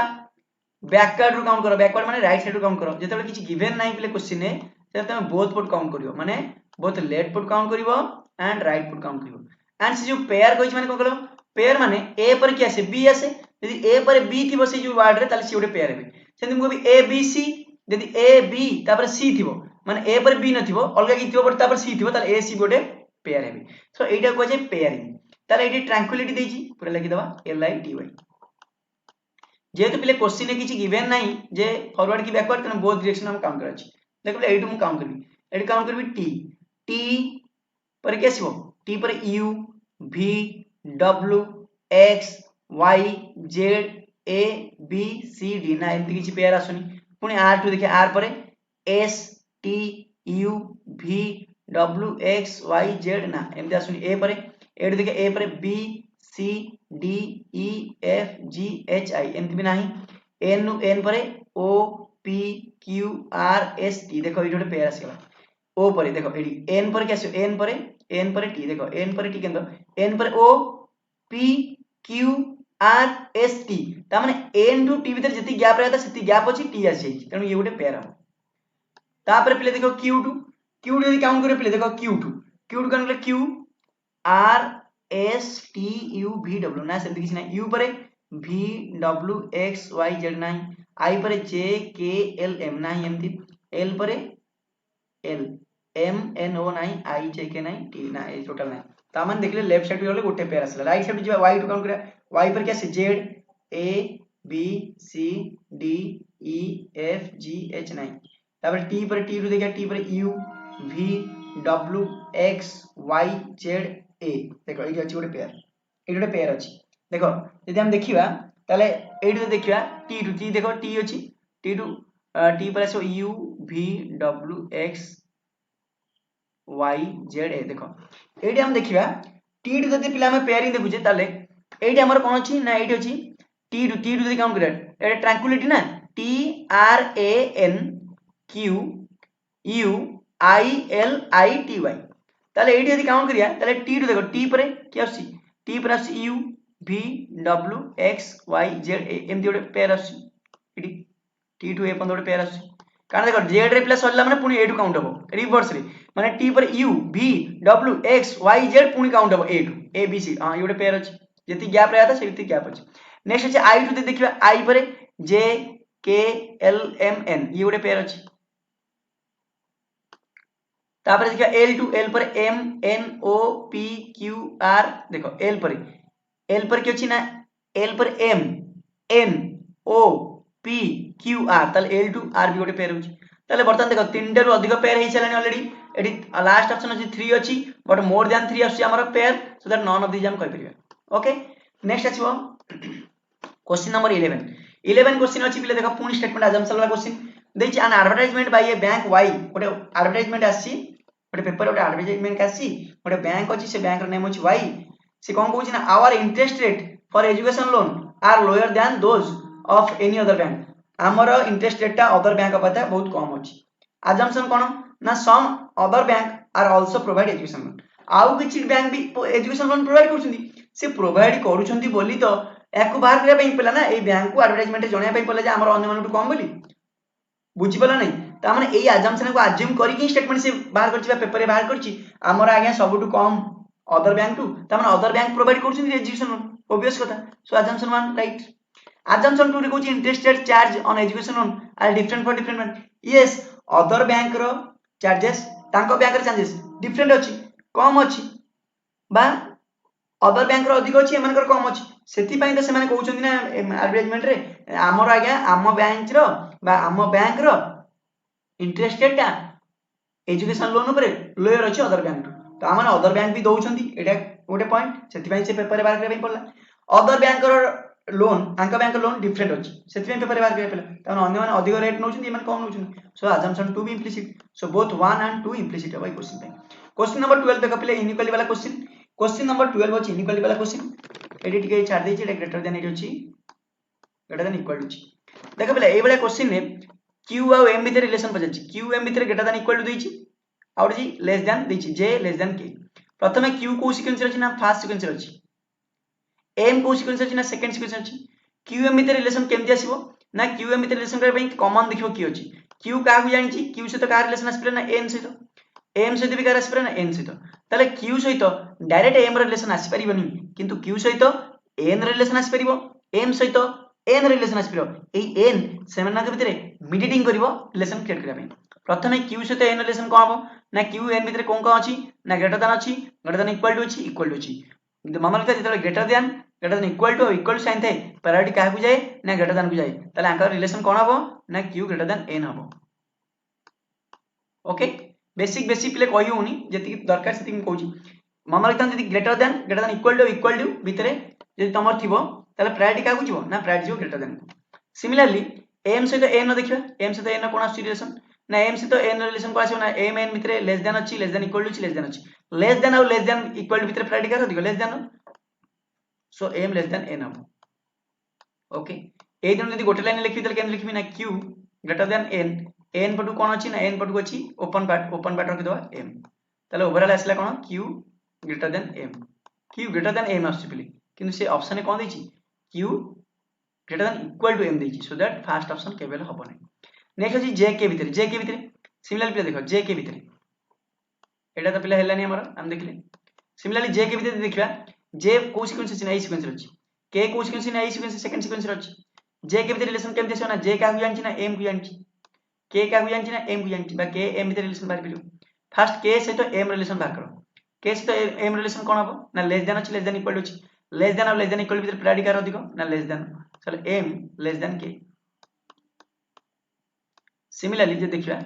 A: बैकवर्ड रो काउंट करो बैकवर्ड माने राइट साइड रो काउंट करो जते बेले किछि गिवन नाही पहले क्वेश्चन ने तते बोथ पोट काउंट करियो माने बोथ लेफ्ट पुट काउंट करिवो एंड राइट पुट काउंट करिवो एंड से जो पेयर कहि माने कोन कहलो पेयर माने ए पर कि आसे बी आसे यदि ए पर बी थिबो से जो वर्ड रे ताले सी गोटे पेयर हेबे सेंति मु कहबी ए बी सी यदि ए बी तापर सी थिबो माने ए पर बी न थिबो अलगा कि थिबो तापर सी थिबो ताले ए सी गोटे पेयर हेबे सो एटा को जे पेयरिंग ताले एटी ट्रैंक्विलिटी देजी पूरा लिखि दबा एल आई टी वाई जेहेतु पिले क्वेश्चन में किसी गिवन नहीं जे फॉरवर्ड की बैकवर्ड तने बोथ डायरेक्शन हम काउंट करछि देखो एटू हम काउंट करबी एटी काउंट करबी टी टी पर के आसीबो टी पर U V W X Y Z A B C D ना एमती किसी पेयर आसुनी पुनी आर टू देखिए आर पर S T U V W X Y Z ना एमती आसुनी ए पर एटू देखिए ए पर B C D E F G H I एमती भी नहीं एन एन पर O P Q R S T देखो ये पेयर आसगला ओ पर देखो एडी एन पर क्या एन पर टी देखो एन पर टी केंद्र एन पर O P Q R S T ता माने एन टू टी भीतर जति गैप रहता सेति गैप अछि टी आसी जाई तनु ये गोटे पेयर हम ता पर पिले देखो क्यू टू यदि काउंट करे पिले देखो क्यू टू काउंट करे Q R S T U V W ना सेति किछ ना यू पर V W X Y Z ना आई पर जे के एल एम ना एमती एल पर एल एम एन ओ ना आई जे के ना टी ना ए टोटल ना ता माने देखले लेफ्ट साइड गले गोटे पेयर आसला राइट साइड जे वाई टू काउंट करे वाई पर क्या से Z A B C D E F G H ना तापर टी पर टी टू देखा टी पर U V W X Y Z A देखो ये अछि गोटे पेयर अछि देखो यदि हम देखिबा ताले एडी देखिबा टी टू टी देखो टी अछि टी टू टी पर आसो U V W X Y Z A देखो एडी हम देखिबा टी टू जदि पिला हम पेयरिंग देखुजे ताले एडी हमर कोन अछि ना एडी अछि टी टू जदि काउंट करे एटा ट्रैंक्विलिटी ना T R A N Q U I L I T Y ताले एडी यदि काउंट करिया ताले टी टू देखो टी पर क्या आसी टी पर आसी U V W X Y Z ए एमती गोटे पेयर आसी एडी टी टू ए पर गोटे पेयर आसी कारण देखो जेड रे प्लस सरला माने पुनी ए टू काउंट हो रिवर्स रे माने टी पर U V W X Y Z पुनी काउंट हो ए टू ए बी सी हां ये गोटे पेयर अछि जति गैप रहता सेति गैप अछि नेक्स्ट अछि आई टू देखिबा आई पर जे के एल एम एन ये गोटे पेयर अछि तापर देखिबा एल पर M N O P Q R देखो एल पर के अछि ना एल पर M N O P Q R ताले एल टू आर भी गोटे पेयर होछि ताले बर्तन देखो तीनटा रु अधिक पेयर हेइ चलानी ऑलरेडी एडी लास्ट ऑप्शन अछि 3 अछि बट मोर देन 3 अछि हमर pair so that none of this हम कहि परिबा ओके नेक्स्ट आछिबो क्वेश्चन नंबर 11 क्वेश्चन अछि पिले देखो पूर्ण स्टेटमेंट अजम्पशन वाला क्वेश्चन दैछि an advertisement by a bank वाई गोटे एडवर्टाइजमेंट आछि गोटे पेपर गोटे एडवर्टाइजमेंट आछि गोटे बैंक अछि से बैंक रो नेम अछि वाई से कोन कहउछि ना our interest rate for education loan are lower than those of any other bank हमर इंटरेस्ट रेट ता अदर बैंक अपेक्षा बहुत कम अछि अजम्पशन कोन ना some other bank are also provide education loan आउ किछि बैंक भी एजुकेशन लोन प्रोवाइड करछुंदी से प्रोवाइड करूछंती बोली तो याकू बाहर करिया ପାଇଁ पला ना ए बैंक को एडवर्टाइजमेंट जणिया ପାଇଁ पला जे हमर अन्य मानटू कम बोली बुझि पला नै ता माने एई अजम्पशन को अज्यूम करी कि स्टेटमेंट से बाहर करछि पेपर रे बाहर करछि हमर आज्ञा सबटू कम अदर बैंक टू ता माने अदर बैंक प्रोवाइड करछुंदी एजुकेशन लोन ऑब्वियस कथा सो अजम्पशन 1 राइट अजम्पशन 2 रे कहछि interest rate charge on education loan are different for different bank yes other bank रो चार्जेस तांको बैंक रे चार्जेस डिफरेंट अछि कम अछि बा अदर बैंक रो अधिक अछि एमानकर कम अछि सेति पई त से माने कहउछन्ती ना एडवर्टाइजमेंट रे हमर आज्ञा हम बैंक रो बा हम बैंक रो इंटरेस्ट रेट एजुकेशन लोन ऊपर लोअर अछि अदर बैंक तो हम अदर बैंक भी दउछन्ती एटा गोटे पॉइंट सेति पई से पेपर रे बाहर करे पई पड़ला अदर बैंक रो लोन आंका बैंक लोन डिफरेंट अछि सेति पई पेपर रे बाहर करे पड़ला त अन्य माने अधिक रेट नउछन्ती एमान कम नउछन्ती सो अजम्पशन 2 भी implicit so both 1 and 2 implicit है क्वेश्चन पे क्वेश्चन नंबर 12 देखो पहले इनइक्वालिटी वाला क्वेश्चन नंबर 12 अछि इनइक्वालिटी वाला क्वेश्चन एडी टिके छाड़ देछि एटा ग्रेटर देन एडी अछि ग्रेटर देन इक्वल टू देखो पहले एई वाला क्वेश्चन ने q और m भीतर रिलेशन पजाछि q m भीतर ग्रेटर देन इक्वल टू देछि और जी लेस देन देछि j लेस देन k प्रथमे q को सीक्वेंस अछि ना फर्स्ट सीक्वेंस अछि m को सीक्वेंस अछि ना सेकंड सीक्वेंस अछि qm भीतर रिलेशन केमति आसीबो ना qm भीतर रिलेशन करे पई कॉमन देखिबो की अछि q का को जानि छी q से तो का रिलेशन आसले ना n से तो m सहित भी कार आसी पारे ना n सहित ताले q सहित डायरेक्ट m रिलेशन आसी परिबनी किंतु q सहित n रिलेशन आसी परिबो m सहित n रिलेशन आसी परिबो एई n सेमान के भितरे मीडिएटिंग करिवो रिलेशन क्रिएट करिया पई प्रथमे q सहित n रिलेशन कोन हबो ना q n भितरे कोन अछि ना ग्रेटर देन इक्वल टू अछि किंतु मामला का जेतले greater than equal to sign थाए प्रायोरिटी काहे को जाए ना ग्रेटर देन को जाए ताले आंकर रिलेशन कोन हबो ना q ग्रेटर देन n हबो ओके बेसिक पिले कहि होनी जति दरकार सेति हम कहूची मामला का जति ग्रेटर देन इक्वल टू भितरे जति तमर थिबो ताले प्रायोरिटी काहे को जिवो ना प्रायोरिटी जिवो ग्रेटर देन सिमिलरली m सहित n देखिबा m सहित n कोन आसी रिलेशन ना m सहित n रिलेशन को आसी ना m n भितरे लेस देन अछि लेस देन इक्वल टू अछि लेस देन और लेस देन इक्वल टू भितरे प्रायोरिटी का दिगो less than so m less than n हबो ओके ए दिन यदि गोटे लाइन लिखि देल केन लिखबि ना q greater then n n पटु कोन अछि ना n पटु अछि ओपन पार्ट रखि दवा m ताले ओवरऑल आसला कोन q ग्रेटर देन m आसी पिले किंतु से ऑप्शन में कोन दैछि q greater than equal to m दैछि सो दैट फर्स्ट ऑप्शन केवल हबो नै नेक्स्ट अछि j के भितरे सिमिलरली पिले देखो j के भितरे एटा तो पिला हेलानी हमर हम देखले सिमिलरली j के भितरे देखिबा j को सीक्वेंस अछि ना ए सीक्वेंस अछि k को सीक्वेंस ना ए सीक्वेंस सेकंड सीक्वेंस अछि j के भितरे रिलेशन केम देसो ना j का हुई जानछि ना m को जानछि k का हुई जानछि ना m को जानछि बा k m भितरे रिलेशन बाहर पिलो फर्स्ट k से तो m रिलेशन बाहर करो k से तो m रिलेशन कोन हबो ना लेस देन अछि लेस देन इक्वल टू अछि लेस देन और लेस देन इक्वल भितरे प्रायोरिटी कार अधिक ना लेस देन चलो m less than k similarly जे देखिबा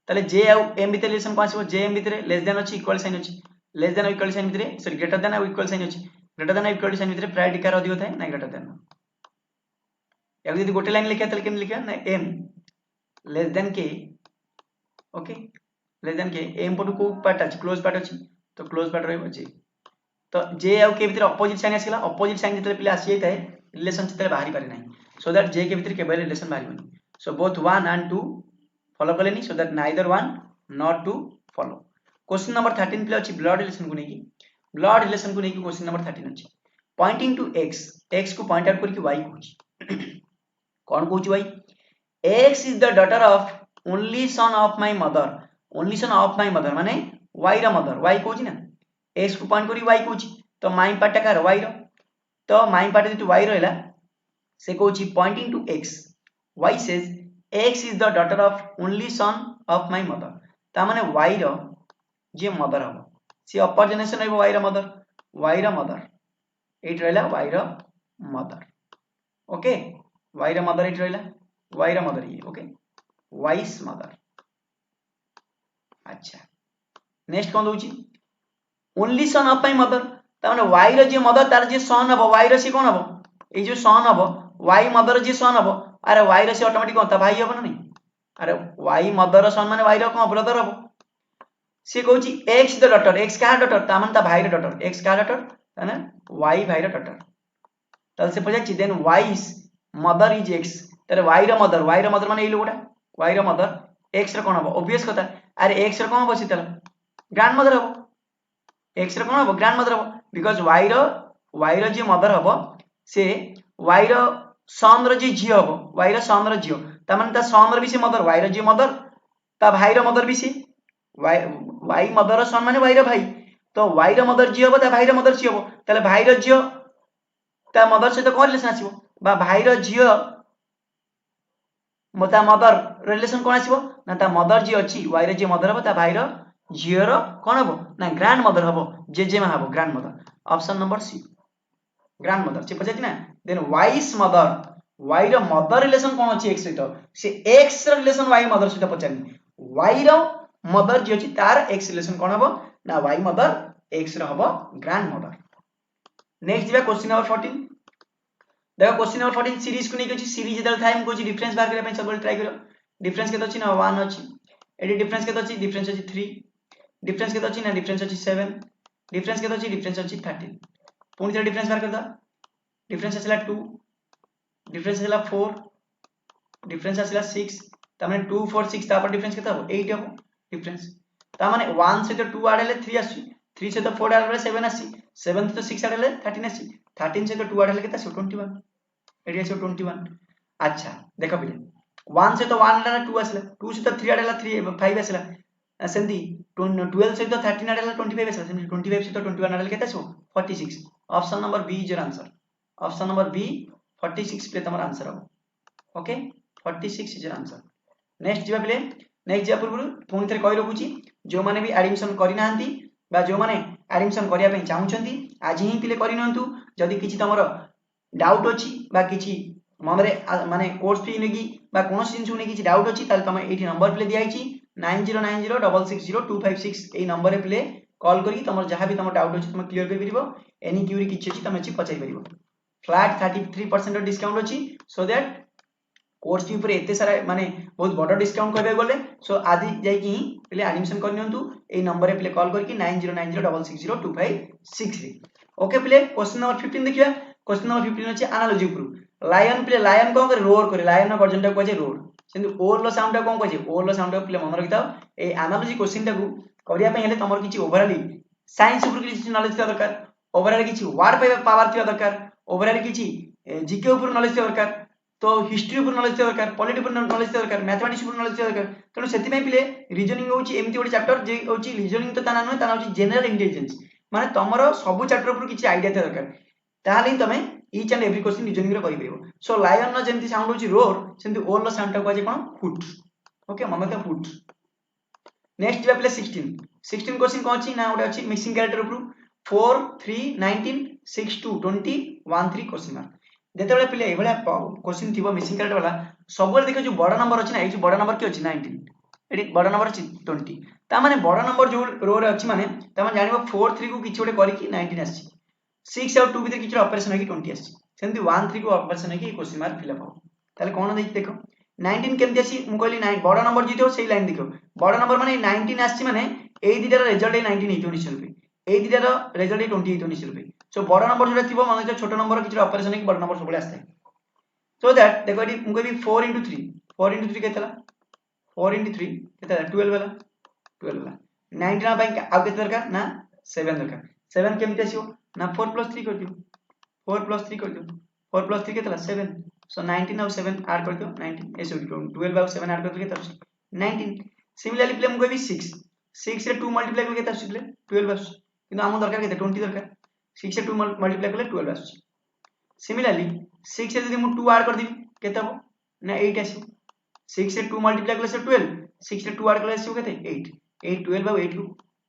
A: ताले j और m भितरे रिलेशन कोन आसीबो j m भितरे लेस देन अछि इक्वल साइन अछि लेस देन और इक्वल साइन भितरे सॉरी ग्रेटर देन और इक्वल साइन अछि ग्रेटर देन और इक्वल साइन भितरे प्रायोरिटी कार अधिक थाए ना ग्रेटर देन या यदि गोटे लाइन लिखा ताले केम लिखा ना m less than k okay less than के m पटु को पार्ट अछि क्लोज पार्ट अछि तो क्लोज पार्ट रहबो j तो j और k भितर अपोजिट साइन आसीला अपोजिट साइन जतले पिला आसी जाय रिलेशन जतले बाहरी पारे नै सो दैट j के भितर केवल रिलेशन बाहरीबनी सो बोथ 1 and 2 फॉलो करलेनी so that neither 1 not 2 follow question number 13 पिला अछि ब्लड रिलेशन को नेकी क्वेश्चन नंबर 13 अछि पॉइंटिंग टू x को पॉइंट आउट करके y कहूची कोन कहूची y x is the daughter of only son of my mother माने y रा मदर y कहूची ना x को पॉइंट करी y कहूची तो माइन पार्ट का y रो तो माइन पार्ट जे y रहला से कहूची pointing to x y says x is the daughter of only son of my mother ता माने y रो जे मदर हबो से अपर जनरेशन रहबो y रा मदर एट रहला y रा मदर ओके y रा मदर एट रहला y रा मदर ये ओके वाइस मदर अच्छा नेक्स्ट कोन दोची only son of my mother ता माने y रो जे मदर तार जे सन हबो y रो से कोन हबो ए जो सन हबो y मदर जे सन हबो अरे y रो से ऑटोमेटिक कोन ता भाई हबो ना नहीं अरे y मदर रो सन माने y रो कोन ब्रदर हबो से कहूची x द डॉटर x का डॉटर ता माने ता भाई रो डॉटर x का डॉटर ता ना y भाई रो डॉटर ताल से पजाची then y mother is x तारे y रो मदर माने ए लोगोटा y रो मदर x रो कोन हबो ऑब्वियस कथा अरे x रो कोन हबो सितल ग्रैंड मदर हबो x रो कोन हबो ग्रैंड मदर हबो बिकॉज़ y रो जे मदर हबो से y रो सन रो जे जी हबो y रो सन रो जी ता माने ता सन रो भी से मदर y रो जे मदर ता भाई रो मदर भी से y मदर रो सन माने y रो भाई तो y रो मदर जी हबो ता भाई रो मदर जी हबो ताले भाई रो जी ता मदर से तो कोन रिलेशन आसीबो बा भाई रो जी मता मदर रिलेशन कोन आसीबो ना ता मदर जी अछि y रे जे मदर हबो ता भाई रो जी रो कोन हबो ना ग्रैंड मदर हबो जे मा हबो grandmother option number C grandmother से पछाची ना देन वाइस मदर y रो मदर रिलेशन कोन अछि x सहित से x रो रिलेशन y मदर सहित पछानी y रो मदर जे अछि तार x रिलेशन कोन हबो ना y मदर x रो हबो ग्रैंड मदर नेक्स्ट दिबा क्वेश्चन नंबर 14 देखो क्वेश्चन नंबर 14 सीरीज को नै अछि सीरीज जदल थाइम को डिफरेंस बाहर करे सब ट्राई करो डिफरेंस के अछि ना 1 अछि एडी डिफरेंस के अछि डिफरेंस अछि 3 डिफरेंस के अछि ना डिफरेंस अछि 7 डिफरेंस के अछि डिफरेंस अछि 13 पुनी से डिफरेंस बाहर करदा डिफरेंस आसला 2 डिफरेंस आसला 4 डिफरेंस आसला 6 ता माने 2 4 6 ता पर डिफरेंस केता हो 8 हो डिफरेंस ता माने 1 से तो 2 आडले 3 आसी 3 से तो 4 आडले 7 आसी 7 से तो 6 आडले 13 आसी 13 से तो 2 आडले केता 21 एडी आसी 21 अच्छा देखो पिले 1 से तो 1 आडला 2 आसला 2 से तो 3 आडला 3 5 आसला सेमती 12 सहित 13 आड 25 आसला सेमती 25 सहित 21 आड केते आसो 46 option number B is your answer option number B 46 पे तमर आंसर हो okay 46 is your answer next जिबा प्ले नेक्स्ट जिबा पूर्व पुणी थे कहि रखुची जो माने भी एडमिशन करि नाहंती बा जो माने एडमिशन करिया पे चाहुचंती आज ही पिले करि नंतु जदी किछि तमरो डाउट अछि बा किछि मनरे माने कोर्स फी नेगी बा कोनोस जिंस ने किछि डाउट अछि ताल तमे एठी नंबर प्ले दिया आइछि 9090660256 एई नंबर रे प्ले कॉल करी तमर जहां भी तमर डाउट अछि तमे क्लियर करि परिबो एनी क्यूरी किछि अछि तमे अछि पचाइ परिबो फ्लैट 33% डिस्काउंट अछि सो दैट कोर्स फी ऊपर एते सारा माने बहुत बड़ डिस्काउंट कहबे बोले सो आदि जाई कि पहले एडमिशन कर नियंतु ए नंबर रे प्ले कॉल करके 9090660256 रे ओके प्ले क्वेश्चन नंबर 15 देखिया क्वेश्चन नंबर 15 अछि एनालॉजी ऊपर लायन प्ले लायन कोन करे रोर करे लायन नो गर्जन टा कहै छै रोर सेंतु ओर लो साउंड टा कोन कहै छै ओर लो साउंड टा प्ले मन रखिताओ ए एनालॉजी क्वेश्चन टा को करिया पे हेले तमर किछि ओवरऑल साइंस ऊपर किछि नॉलेज थिया दरकार ओवरऑल किछि वर्ड पावर थिया दरकार ओवरऑल किछि जीके ऊपर नॉलेज थिया दरकार तो हिस्ट्री ऊपर नॉलेज थिया दरकार पॉलिटी ऊपर नॉलेज थिया दरकार मैथमेटिक्स ऊपर नॉलेज थिया दरकार तनो सेति में पिले रीजनिंग होची एमति गोटे चैप्टर जे होची रीजनिंग तो ताना न ताना होची जनरल इंटेलिजेंस माने तमरो सब चैप्टर ऊपर किछि आईडिया थिया दरकार ताहाले तमे each and every question reasoning रे करि परिबो सो लायन न जेमति साउंड होची रोर सेमति ओल नो साउंड टा कहै छै कोन फुट ओके मनते फुट नेक्स्ट जिबा प्ले 16 क्वेश्चन कोन अछि ना ओटे अछि मिक्सिंग कैरेक्टर ऊपर 4 3 19 6 2 20 1 3 क्वेश्चन मार्क जेतेबेले पिले एभला क्वेश्चन थिबो मिसिंग कैरेक्टर वाला सबले देखो जो बड़ नंबर अछि ना ए जो बड़ नंबर के अछि 19 एडी बड़ नंबर अछि 20 ता माने बड़ नंबर जो रो रे अछि माने ता माने जानिबो 4 3 को किछि ओटे करी कि 19 आछि 6 और 2 भीतर किछि ऑपरेशन है कि 20 आछि सेमति 1 3 को ऑपरेशन है कि क्वेश्चन मार्क फिल अप हो ताले कोन देख देखो 19 केमति अछि मु कहली 9 बड़ नंबर जितो सेही लाइन देखो बड़ नंबर माने 19 आछि माने एई दिटार रिजल्ट ए 19 हेतो निश्चय रुपे एई दिटार रिजल्ट ए 20 हेतो निश्चय रुपे सो बड़ नंबर जोटा थिबो माने छोटो नंबर किछि ऑपरेशन है कि बड़ नंबर सबले आस्ते so that देखो एटी मुको भी 4 into 3 4 into 3 केतला 4 into 3 केतला 12 वाला 12 वाला 19 ना बैंक आ केते दरकार ना 7 दरकार 7 केमते आसीओ ना 4 plus 3 कर दियो 4 plus 3 कर दियो 4 plus 3 केतला 7 so 19 और 7 ऐड कर दियो 19 ए सॉरी 12 और 7 ऐड कर दियो केतला 19 सिमिलरली प्ले मुको भी 6 6 रे 2 मल्टीप्लाई करके केतला आसी 12 आसी किंतु हमो दरकार केते 20 दरकार 6 से 2 मल्टीप्लाई करले 12 आसी सिमिलरली 6 से यदि मु 2 ऐड कर दिबी केते हो ना 8 आसी 6 से 2 मल्टीप्लाई करले से 12 6 से 2 ऐड करले से केते 8 8 12 और 8 को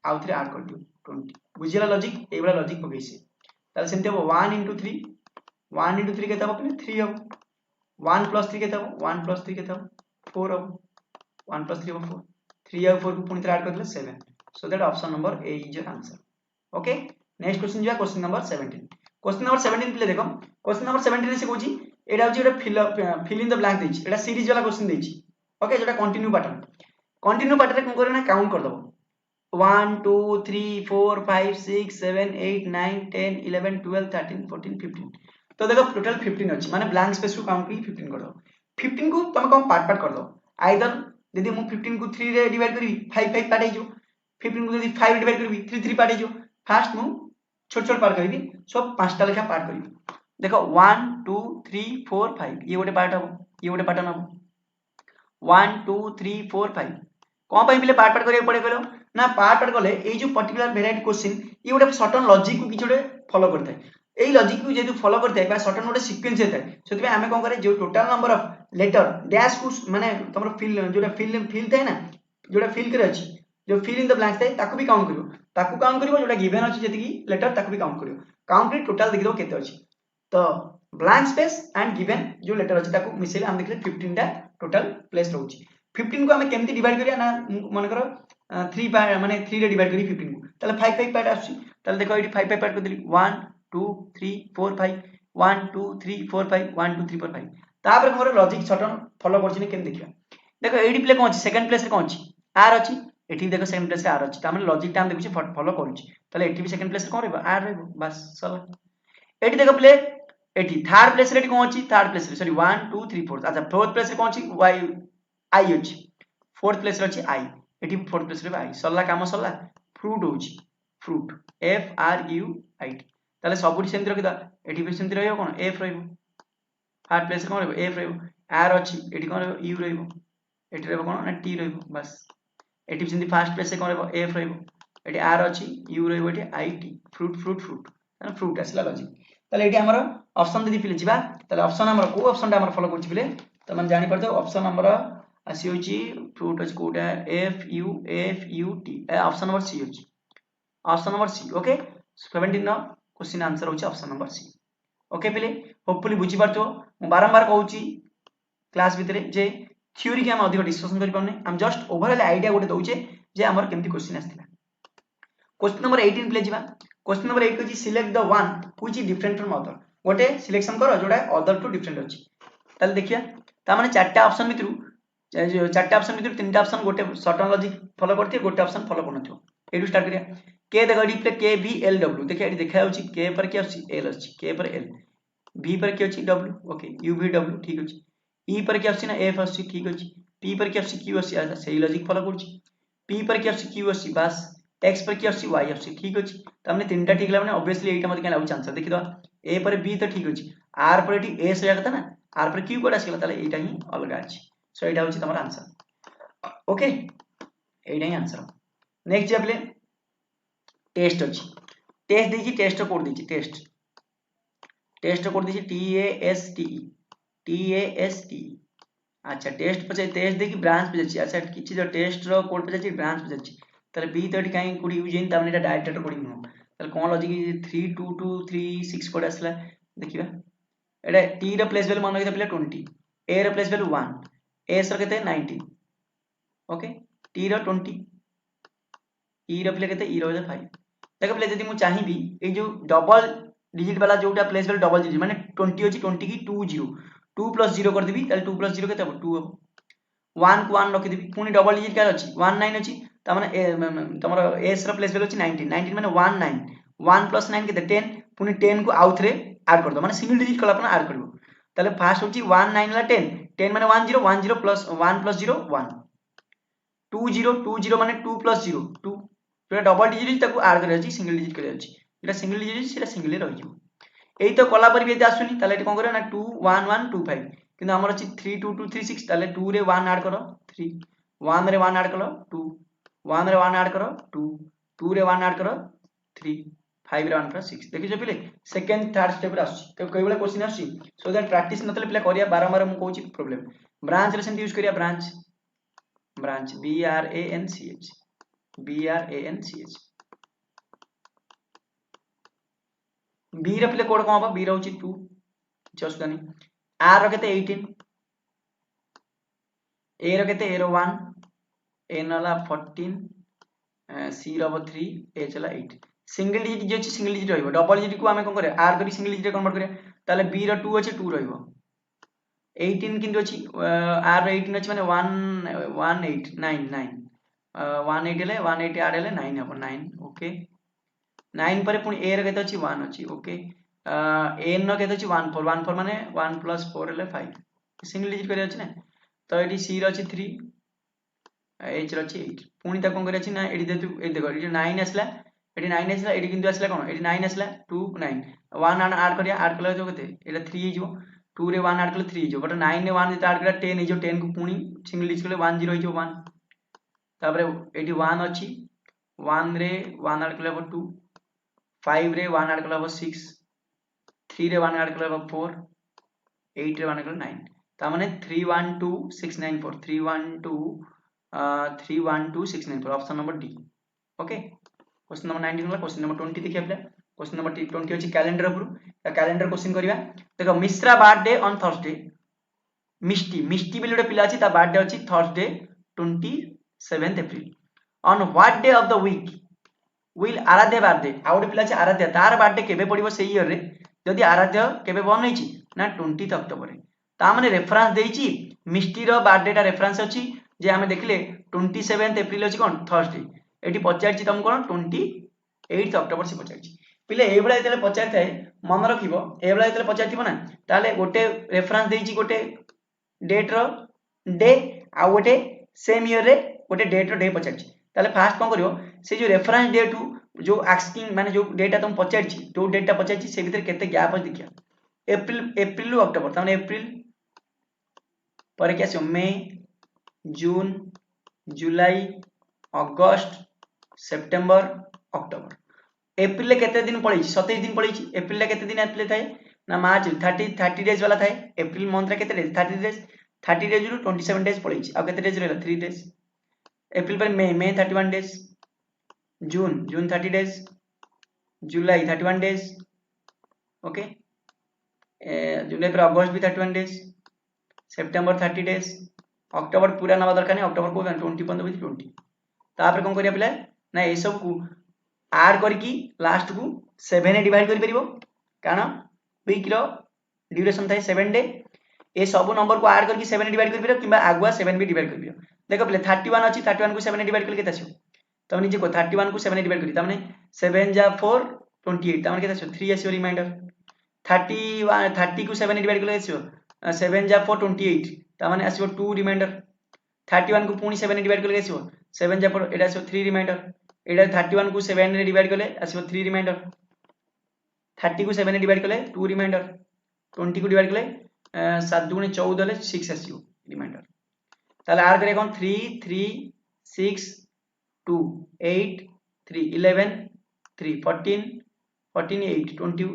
A: आउ थरे ऐड कर दियो 20 बुझिला लॉजिक ए बला लॉजिक पकई से ताले सेमते हो 1 into 3 1 into 3 केते हो अपने 3 हो 1 plus 3 केते हो 1 plus 3 केते हो 4 हो 1 plus 3 हो 4 3 और 4 को पुनी ऐड कर दिले 7 so that option number A is your answer okay next question जो question number 17 question number 17 play देखो क्वेश्चन नंबर 17 से कहूची एटा होची एटा फिल इन द ब्लैंक देछि एटा सीरीज वाला क्वेश्चन देछि ओके जेटा कंटिन्यू पैटर्न रे कोन करना काउंट कर दबो 1 2 3 4 5 6 7 8 9 10 11 12 13 14 15 तो देखो टोटल 15 अछि माने ब्लैंक स्पेस को काउंट करी 15 कर दो 15 को तुम कोन पार्ट कर दो आइदर यदि मु 15 को 3 रे डिवाइड करी 5 5 पार्ट हे जो 15 को यदि 5 रे डिवाइड करबी 3 3 पार्ट हे जो फर्स्ट मु छोट छोट पार्ट करी सब पांचटा लेखा पार्ट करी देखो 1 2 3 4 5 ये गोटे पार्ट हबो ये गोटे पैटर्न हबो 1 2 3 4 5 कोन पई मिले पार्ट करिया पड़े कहलो ना पार्ट गले ए जो पर्टिकुलर वेराइटी क्वेश्चन ये गोटे सर्टेन लॉजिक को किछोटे फॉलो करथाय एई लॉजिक को जेतु फॉलो करथाय बा सर्टेन गोटे सीक्वेंस हेतै सेति में हमें कोन करे जो total number of letter dash को माने तमरो फिल जोटा फिल थाय ना जोटा फिल करे अछि जो फिल इन द ब्लैंक्स थाय ताको भी काउंट करियो ताको काउंट करियो जोटा गिवन अछि जेति की लेटर ताको भी काउंट करियो काउंट रे टोटल देखिदो केते अछि तो ब्लैंक स्पेस एंड गिवन जो लेटर अछि ताको मिसेले हम देखले 15 टा टोटल प्लेस रहउछि 15 को हमें केमति डिवाइड करिया ना मन करो 3 माने 3 रे डिवाइड करी 15 को ताले 5 5 पार्ट आछि ताले देखो एटी 5 5 पार्ट कर देली 1 2 3 4 5 1 2 3 4 5 1 2 3 4 5 तापर हमर लॉजिक सर्टेन फॉलो करछि ने केम देखिया देखो एडी प्ले कोन अछि सेकंड प्लेस रे कोन अछि आर अछि एठी देखो सेकंड प्लेस रे आर अछि तामे लॉजिक टा हम देखुछि फॉलो करूछि ताले एठी भी सेकंड प्लेस रे कोन रहबो आर रहबो बस चला एठी देखो प्ले एठी थर्ड प्लेस रे कोन अछि थर्ड प्लेस रे सॉरी 1 2 3 4 अच्छा फोर्थ प्लेस रे कोन अछि वाई आई अछि फोर्थ प्लेस रे अछि आई एठी फोर्थ प्लेस रे आई सल्ला काम सल्ला फ्रूट होछि fruit F R U I T ताले सबुठी सेमति रखिदा एठी भी सेमति रहइबो कोन एफ रहइबो थर्ड प्लेस रे कोन रहइबो एफ रहइबो आर अछि एठी कोन रहइबो यू रहइबो एठी रहइबो कोन ना टी रहइबो बस एटी सेमती फास्ट पेज से कौन रहबो एफ रहबो एटी आर अछि यू रहबो eighty I T fruit fruit fruit ताने फ्रूट आसला लॉजिक ताले एटी हमर ऑप्शन दे पिले जिबा ताले ऑप्शन हमर को ऑप्शन ता हमर फॉलो करछि पिले त मन जानि परतो ऑप्शन नंबर आसी होछि फ्रूट अछि कोटा F U T option number C होछि option number C okay 17 no question answer होछि ऑप्शन नंबर सी ओके पिले होपफुली बुझि परतो मु बारंबार कहूछि क्लास भितरे जे थ्योरी के हम अधिक डिस्कशन करि पाउने हम जस्ट ओवरऑल आईडिया गोटे दउचे जे हमर केमती क्वेश्चन आस्थिला क्वेश्चन नंबर 18 प्ले जिबा क्वेश्चन नंबर 8 को select the one which is different from other गोटे सिलेक्शन करो जोडा अदर टू डिफरेंट अछि ताले देखिया ता माने चारटा ऑप्शन भितरु चारटा ऑप्शन भितरु तीनटा ऑप्शन गोटे शॉर्ट लॉजिक फॉलो करथि गोटे ऑप्शन फॉलो करनथियो एडु स्टार्ट करिया के देखो एडी प्ले के वी एल डब्ल्यू देखिया एडी देखा होछि के पर के अछि एल अछि के पर एल v पर के अछि W okay you V W ठीक अछि ई पर के अछि ना एफ अछि ठीक अछि पी पर के अछि क्यू अछि सही लॉजिक फॉलो करछि पी पर के अछि क्यू अछि बस एक्स पर के अछि वाई अछि ठीक अछि त हमने तीनटा ठीक ला माने ऑब्वियसली एटा मते के लागु आंसर देखि दो ए पर बी त ठीक अछि आर पर एटी ए से जाता ना आर पर क्यू कोड आसीला ताले एटा ही अलगा अछि सो एटा होछि तमर आंसर ओके एटा ही आंसर नेक्स्ट जे अपले टेस्ट अछि टेस्ट देछि टेस्ट कोड देछि टेस्ट कोड देछि टी ए एस टी अच्छा टेस्ट पे टेस्ट देखि ब्रांच पे जाछि अच्छा किछि जो टेस्ट रो कोड पे जाछि ब्रांच पे जाछि ताले बी तो एटी काई code use in तामने Etah direct coding no ताले कोन लॉजिक 32236 कोड आसला देखिबा एटा टी रो प्लेस वैल्यू मान रखिता पले 20 ए रो प्लेस वैल्यू 1 एस रो केते 19 ओके टी रो 20 ई रो प्ले केते ई रो 5 देखो प्ले यदि मु चाहिबी ए जो डबल डिजिट वाला जोटा प्लेस वैल्यू डबल डिजिट माने 20 अछि 20 की 20 2 प्लस 0 कर देबी ताले 2 प्लस 0 केते हो 2 हो 1 को 1 रखि देबी पुनी डबल डिजिट का अछि 19 अछि त माने तमरो एस रो प्लेस वैल्यू अछि 19 19 माने 19 1 प्लस 9 केते 10 पुनी 10 को आउथरे ऐड कर दो माने सिंगल डिजिट कला पर ऐड करबो ताले फास्ट होछि 19 ला 10 10 माने 10 प्लस 1 प्लस 0 1 20 माने 2 प्लस 0 2 जोटा डबल डिजिट ताको ऐड करे अछि सिंगल डिजिट करे अछि जेटा सिंगल डिजिट सेटा सिंगल रहि जिवो एई तो कला पर भी एते आसुनी ताले एटी कोन करे ना 2 1 1 2 5 किंतु हमर अछि 3 2 2 3 6 ताले 2 रे 1 ऐड करो 3 1 रे 1 ऐड करो 2 1 रे 1 ऐड करो 2 2 रे 1 ऐड करो 3 5 रे 1 प्लस 6 देखि जो पिले सेकंड थर्ड स्टेप रे आसु तो कई बेला क्वेश्चन आसु सो दैट प्रैक्टिस नतले पिला करिया बारंबार मु कहूची प्रॉब्लम ब्रांच रे सेंट यूज करिया branch B R A N C H B रे प्ले कोड कोन होबा B रे होची 2 चसदानी R रो केते 18 A रो केते A रो 1 N वाला 14 C रो 3 H वाला 8 सिंगल डिजिट जे अछि सिंगल डिजिट रहइबो डबल डिजिट को हमें कोन करे R करी सिंगल डिजिट कन्वर्ट करे ताले B रो 2 अछि 2 रहइबो 18 किंतु अछि R रो 18 अछि माने 18 18 ले 180 ऐड ले 9 हबो 9 ओके 9 पर पुनी A रो केते अछि 1 अछि ओके N रो केते अछि 14 माने 1 प्लस 4 ले 5 सिंगल डिजिट करे अछि ना तो एडी C रो अछि 3 H रो अछि 8 पुनी ता कोन करे अछि ना एडी देखो एडी 9 आसला एडी किंतु आसला कोन एडी 9 आसला 2 9 1 ऐड करिया ऐड कला जो केते एटा 3 हे जिवो 2 रे 1 ऐड कले 3 हे जिवो बट 9 रे 1 जे ऐड करा 10 हे जिवो 10 को पुनी सिंगल डिजिट कले 1 0 हे जिवो 1 तापरे एडी 1 अछि 1 रे 1 ऐड कले 2 5 रे 1 ऐड कले 6 3 रे 1 ऐड कले 4 8 रे 1 ऐड कले 9 ता माने 312694 312694 option number D okay question number 19 होला क्वेश्चन नंबर 20 देखिया पले क्वेश्चन नंबर 20 अछि कैलेंडर पर कैलेंडर क्वेश्चन करिया देखो मिश्रा बर्थडे ऑन थर्सडे मिष्टी बेले पिला अछि ता बर्थडे अछि Thursday 27th April on what day of the week will आराध्य बर्थडे आउट पिला अछि आराध्य तार बर्थडे केबे पडिबो से ईयर रे जदि आराध्य केबे बर्न होइछि ना 20th October ता माने रेफरेंस देइछि मिष्टी रो बर्थडे ता रेफरेंस अछि जे हमें देखले 27th April अछि कोन थर्सडे एटी पचारछि तम कोन 28th October से पचारछि पिले ए बेला जेले पचार थाए मन रखिबो ए बेला जेले पचारथिबो ना ताले गोटे रेफरेंस देइछि गोटे डेट रो डे आ गोटे सेम ईयर रे गोटे डेट रो डे पचारछि ताले फास्ट कोन करिवो से जो रेफरेंस डेट जो आस्किंग माने जो डेटा तुम पचारछि जो डेटा पचारछि से भीतर केते गैप अछि देखिया एप्रिल टू अक्टूबर ताने एप्रिल पर के आसे मई जून जुलाई अगस्त सेप्टेम्बर अक्टोबर एप्रिल केते दिन पड़े 27 दिन पड़े एप्रिल केते दिन एप्रिल थाए ना मार्च 30 डेज वाला थाए एप्रिल मंथ रे केते डेज 30 डेज रु 27 डेज पड़े आ केते डेज रहला 3 डेज एप्रिल पर मे 31 डेज जून 30 डेज जुलाई 31 डेज ओके जुलाई पर अगस्त भी 31 डेज सेप्टेम्बर 30 डेज अक्टोबर पूरा नवा दरकार नहीं अक्टोबर को 20 15 20 तापर कोन करिया पिला ना ए सब को ऐड करके लास्ट को 7 रे डिवाइड करि परिबो कारण वीक रो ड्यूरेशन थाए 7 डे ए सब नंबर को ऐड करके 7 रे डिवाइड करि परिबो किबा आगुआ 7 भी डिवाइड करि परिबो देखो पिले 31 अछि 31 को 7 रे डिवाइड करले केते आछो त निजे को 31 को 7 रे डिवाइड करि त माने 7 जा 4 28 त माने केते आछो 3 आछो रिमाइंडर 30 को 7 रे डिवाइड करले आछो 7 जा 4 28 त माने आछो 2 रिमाइंडर 31 को पुनी 7 रे डिवाइड करले आछो 7 जा 4 एटा आछो 3 रिमाइंडर एटा 31 को 7 रे डिवाइड करले आछो 3 रिमाइंडर 30 को 7 रे डिवाइड करले 2 रिमाइंडर 20 को डिवाइड करले 7 दुने 14 ले 6 आछो रिमाइंडर ताले आर करे कोन 3 3 6 2 8 3 11 3 14 14 8 20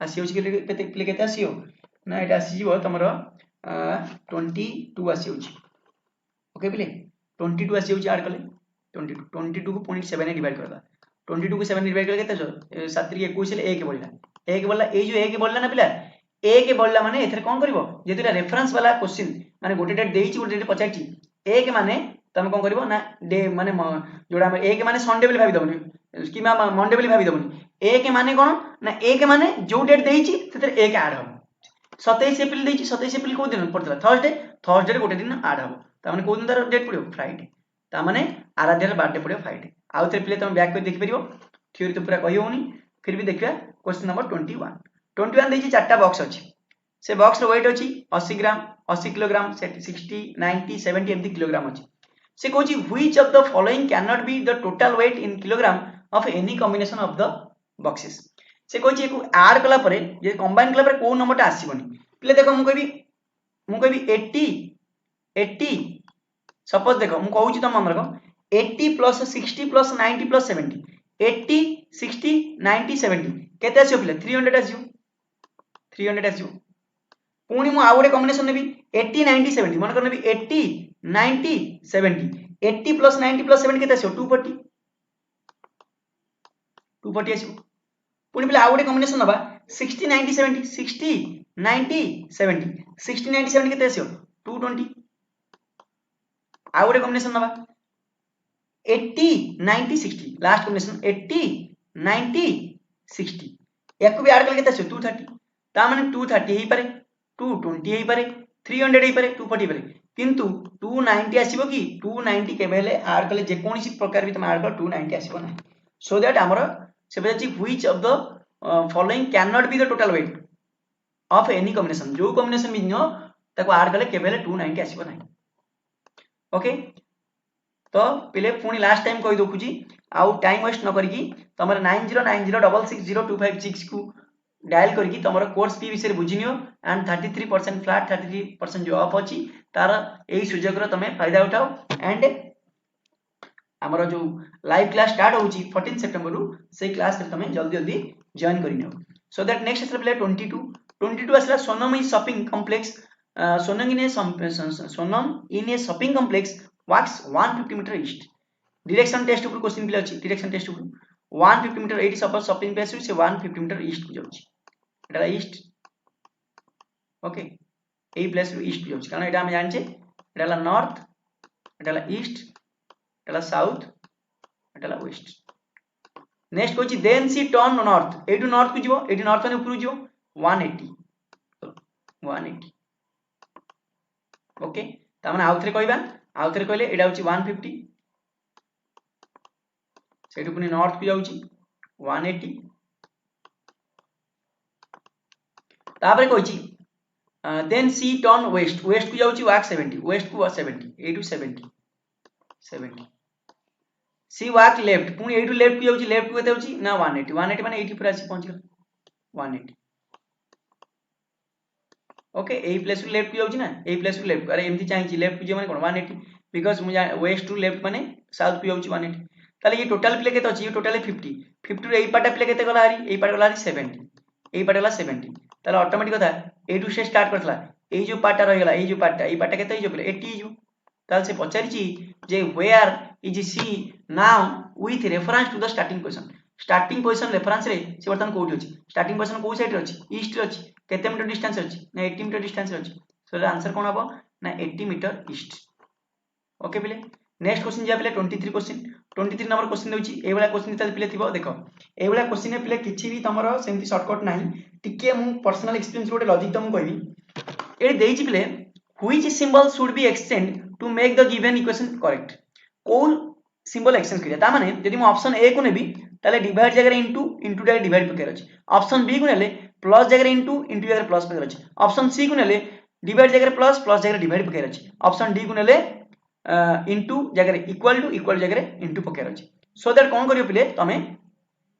A: आसी होची केते प्ले केते आसीओ ना एटा आसी जीवो तमरो 22 आसी होची ओके प्ले 22 आसी होची ऐड करले 22 को पुनी 7 रे डिवाइड करला 22 को 7 रे डिवाइड करले केते जो 7 रे 21 ले 1 बढ़ला 1 बढ़ला ए जो 1 बढ़ला ना पिला 1 बढ़ला माने एथरे कोन करबो जेतुरा रेफरेंस वाला क्वेश्चन माने गोटे डेट देइची गोटे डेट पचाइची 1 माने तमे कोन करबो ना डे माने जोडा 1 माने संडे बेली भाबी दबनी कि मंडे बेली भाबी दबनी 1 माने कोन ना 1 माने जो डेट देइची तेतरे 1 ऐड हो 27 एप्रिल देइची 27 एप्रिल को दिन पड़तला थर्सडे रे गोटे दिन ऐड हो त माने को दिन तार डेट पड़ियो फ्राइडे त माने आराध्यर बर्थडे पड़ियो फ्राइडे आउ थे पिले तुम बैक कर देख परिबो थ्योरी तो पूरा कहि होनी फिर भी देखिया क्वेश्चन नंबर 21 देइची चारटा बॉक्स अछि से बॉक्स रो वेट अछि 80 ग्राम 80 किलोग्राम 60 90 70 एमती किलोग्राम अछि से कहूची which of the following can not be the total weight in kilogram of any combination of the boxes से कहूची एको ऐड कला परे जे कंबाइन कला परे को नंबरटा आसीबनी पिले देखो मु कहबी 80 सपोज देखो मु कहूची तुम मन रखो 80 प्लस 60 प्लस 90 प्लस 70 80 60 90 70 केते आसीओ पिले 300 आसीओ 300 आसीओ पुणी मु आ गोटे कॉम्बिनेशन नेबी 80 90 70 मन कर नेबी 80 90 70 80 प्लस 90 प्लस 70 केते आसीओ 240 आसीओ पुणी पिले आ गोटे कॉम्बिनेशन नबा 60 90 70 60 90 70 60 90 70 केते आसीओ 220 आ गोटे कॉम्बिनेशन नबा 80 90 60 लास्ट कॉम्बिनेशन 80 90 60 याको भी ऐड करके केते आसीओ 230 ता माने 230 हेई पारे 220 हेई पारे 300 हेई पारे 240 पारे किंतु 290 आसीबो कि 290 केबेले ऐड करले जे कोनसी प्रकार भी तुम ऐड कर 290 आसीबो ना सो दैट हमर से बेची which of the following can not be the total weight of any combination जो कॉम्बिनेशन भी न ताको ऐड करले केबेले 290 आसीबो ना ओके तो पिले पुणी लास्ट टाइम कहि दोखुची आउ टाइम वेस्ट न करिकी तमर 9090660256 को डायल करके तुम कोर्स फी विषय बुझिनियो एंड 33% फ्लैट 33% जो ऑफ अछि तार एही सुजोग रो तमे फायदा उठाओ एंड हमर जो लाइव क्लास स्टार्ट होची 14 सितंबर रु से क्लास रे तमे जल्दी जल्दी जॉइन करिनियो सो दैट नेक्स्ट असला प्ले 22 असला Sonam is shopping complex Sonam in a shopping complex works 150 meter east direction test ऊपर क्वेश्चन प्ले अछि डायरेक्शन टेस्ट ऊपर 150 मीटर एटी सपोज शॉपिंग प्लेस से 150 मीटर ईस्ट को जाउची एटा ईस्ट ओके एई प्लेस ईस्ट जाउची कारण एटा हम जानि छे एटा नॉर्थ एटा ईस्ट एटा साउथ एटा वेस्ट नेक्स्ट कोची देन सी टर्न नॉर्थ एटू नॉर्थ को जीवो एटी नॉर्थ ने ऊपर जीवो 180 ओके ता माने आउथरे कहले एटा होची 150 सेटू पुनी नॉर्थ को जाउची 180 तापर कहची देन सी टर्न वेस्ट को जाउची वाक 70 वेस्ट को 70 एटू 70 सी वाक लेफ्ट पुनी एटू लेफ्ट को जाउची लेफ्ट को केते होची ना 180 माने 80 पर आसी पहुंच गल 180 ओके एई प्लेस को लेफ्ट को जाउची ना एई प्लेस को लेफ्ट अरे एमती चाहिची लेफ्ट को जे माने कोन 180 बिकॉज मुझे वेस्ट टू लेफ्ट माने साउथ को जाउची 180 ताले ये टोटल प्ले केते अछि ये टोटल 50 50 रे एई पाटा प्ले केते गला हरी एई पाटा गला हरी 70 एई पाटा गला 70 ताले ऑटोमेटिक कथा एटू से स्टार्ट करथला एई जो पाटा रहि गला एई पाटा केते जो प्ले 80 जो ताले से पचारिची जे where is C now with reference to the starting position reference रे से बर्तन कोठी अछि स्टार्टिंग पोजीशन को साइड रे अछि ईस्ट रे अछि केते मीटर डिस्टेंस अछि ना 80 मीटर डिस्टेंस अछि सो द आंसर कोन हबो ना 80 मीटर ईस्ट ओके पिले नेक्स्ट क्वेश्चन जा पिले 23 क्वेश्चन 23 नंबर क्वेश्चन देउची ए वाला क्वेश्चन तल पिले थिबो देखो ए वाला क्वेश्चन पिले किछि भी तमरो सेमति शॉर्टकट नाही टिके मु पर्सनल एक्सपीरियंस रोटे लॉजिक तम कहबी ए देइची पिले which symbol should be exchange to make the given equation correct कोन सिंबल एक्सचेंज करिया ता माने यदि मु ऑप्शन ए को नेबी ताले डिवाइड जगह इनटू जगह डिवाइड पकेर अछि ऑप्शन बी को नेले प्लस जगह इनटू जगह प्लस पकेर अछि ऑप्शन सी को नेले डिवाइड जगह प्लस जगह डिवाइड पकेर अछि ऑप्शन डी को नेले इनटू जगह इक्वल जगह इनटू पकेर अछि सो दैट कोन करियो पिले तमे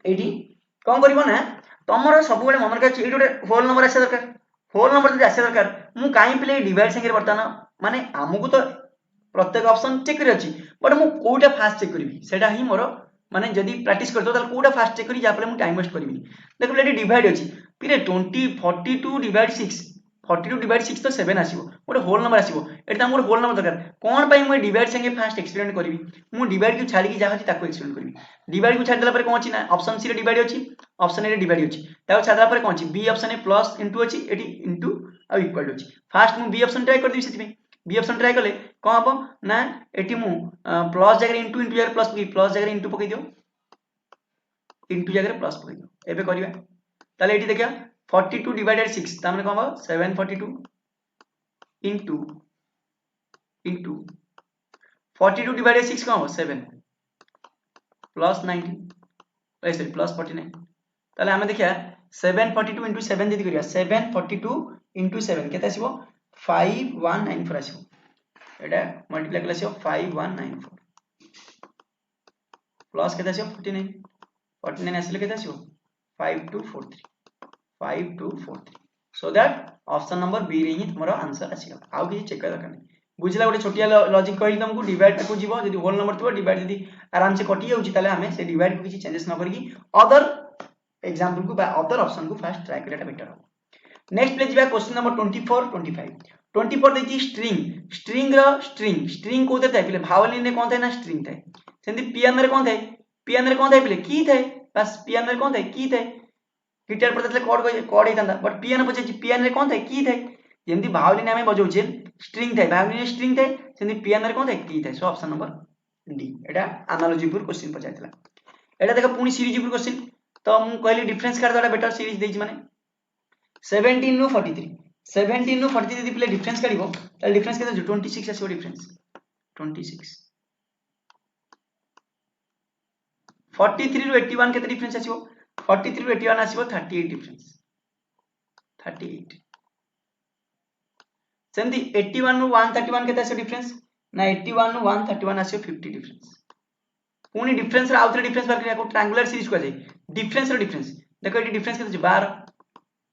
A: एठी कोन करिवो ना तमरो सब बेले मन रखा एठी गोटे होल नंबर आसे दरकार होल नंबर जदि आसे दरकार मु काई पिले डिवाइड संगे बर्तन माने हमकु तो प्रत्येक ऑप्शन चेक करि अछि बट मु कोटा फास्ट चेक करबी सेटा ही मोर माने जदि प्रैक्टिस करतो ताल कोटा फास्ट चेक करी जा पले मु टाइम वेस्ट करबी देखो एठी डिवाइड अछि पिले 20 42 डिवाइड 6 42 डिवाइड 6 तो 7 आसीबो गोटे होल नंबर आसीबो एटा हम गोटे होल नंबर दरकार कोन पई मु डिवाइड संगे फास्ट एक्सपेरिमेंट करबी मु डिवाइड को छाडी की जा होची ताको एक्सपेरिमेंट करबी डिवाइड को छाडी देला पर कोन अछि ना ऑप्शन सी रे डिवाइड अछि ऑप्शन ए रे डिवाइड अछि ताको छाडला पर कोन अछि B option A plus into अछि एटी इनटू आ इक्वल अछि फास्ट मु बी ऑप्शन ट्राई कर दिबी सेति बी ऑप्शन ट्राई करले कोन हबो ना एटी मु प्लस जगह इनटू जगह प्लस जगह इनटू पकई दियो इनटू जगह प्लस पकई दियो एबे करिवा ताले एटी देखिया 42 डिवाइडेड 6 ता माने कोन हबो 742 into 42 divided 6 कौन हो 7 plus 19 सॉरी plus 49 ताले हमें देखिया 742 into 7 जदी करिया 742 into 7 केते आसीबो 5194 आसीबो एटा मल्टीप्लाई कला आसीबो 5194 प्लस केते आसीबो 49 आसीले केते आसीबो 5243 5243 so that option number B रे ही तुम्हारा आंसर आसीला आउ कि चेक कर दरकार बुझला गोटे छोटिया लॉजिक कहली तुमको डिवाइड को जीवो यदि होल नंबर थिबो डिवाइड यदि आराम से कटि जाउची ताले हमें से डिवाइड को किछि चेंजेस न करिकी अदर एग्जांपल को बा अदर ऑप्शन को फर्स्ट ट्राई करलेटा बेटर हो नेक्स्ट पे जीवा क्वेश्चन नंबर 24 25 देची स्ट्रिंग रो स्ट्रिंग को देते पहले भावलिन ने कोन थे ना स्ट्रिंग थे सेंदी पियानो रे कोन थे पहले की थे बस पियानो रे कोन थे की थे गिटार पर कॉर्ड हेतंदा बट पियानो पचे पियानो रे कोन थे की थे जेंदी भावलिन हमें बजाउछे स्ट्रिंग थे भावलिन स्ट्रिंग थे सेंदी पियानो रे कोन थे की थे सो ऑप्शन नंबर डी एटा एनालॉजी पर क्वेश्चन पचाइतला एटा देखो पुनी सीरीज पर क्वेश्चन तो हम कहली डिफरेंस कर दाटा बेटर सीरीज देछि माने 17 नु 43 यदि प्ले डिफरेंस काढिबो त डिफरेंस केते 26 आसीबो डिफरेंस 26 43 रु 81 केते डिफरेंस आसीबो 43 रु 81 आसीबो 38 डिफरेंस 38 सेमती 81 नु 131 केते आसीबो डिफरेंस ना 81 नु 131 आसीबो 50 डिफरेंस पुनी डिफरेंस रे आउथरे डिफरेंस बार करिया को ट्रायंगुलर सीरीज को जाय डिफरेंस रो डिफरेंस देखो एटी डिफरेंस केते 12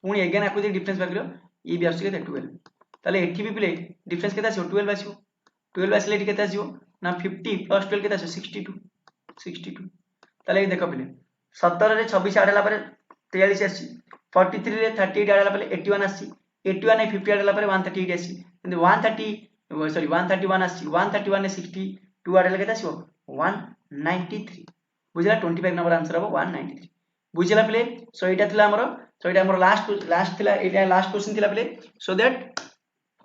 A: पुनी अगेन आको जे डिफरेंस बार करियो ई भी आसी केते 12 ताले एठी भी प्ले डिफरेंस केते आसीबो 12 आसीबो 12 आसीले एटी केते आसीबो ना 50 प्लस 12 केते आसीबो 62 ताले देखो प्ले 17 रे 26 आडला पर 43 आसी 43 रे 38 आडला पर 81 आसी 81 ने 50 आडला पर 138 आसी किंतु 130 सॉरी 131 आसी 131 ने 62 आडला केते आसीबो 193 बुझला 25 नंबर आंसर हो 193 बुझला प्ले सो एटा थिला हमर लास्ट थिला एटा लास्ट क्वेश्चन थिला प्ले सो दैट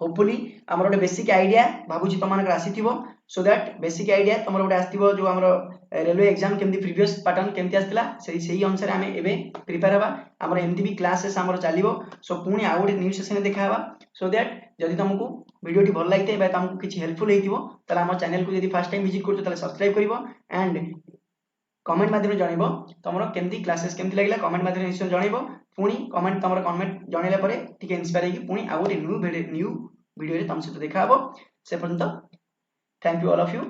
A: होपफुली हमर ओटे बेसिक आईडिया भाबुची तमान राशि थिबो सो दैट बेसिक आईडिया तमर ओटे आस्थिबो जो हमर रेलवे एग्जाम केमती प्रीवियस पैटर्न केमती आस्थिला सही अनुसार हमें एबे प्रिपेयर हबा हमर एमती भी क्लासेस हमर चलिबो सो पुनी आ ओटे न्यू सेशन देखा हबा सो दैट जदि तुमको वीडियो टी भल लागते बा तुमको किछि हेल्पफुल हेतिबो तले हमर चैनल को यदि फर्स्ट टाइम विजिट करतो तले सब्सक्राइब करिवो एंड कमेंट माध्यम जानइबो तमरो केमती क्लासेस केमती लागला कमेंट माध्यम निश्चय जानइबो पुनी कमेंट तमरो कमेंट जानैला परे टिके इंस्पायर हेकी पुनी आ ओटे न्यू वीडियो रे तुम सहित देखा हबो से पर्यंत thank you all of you.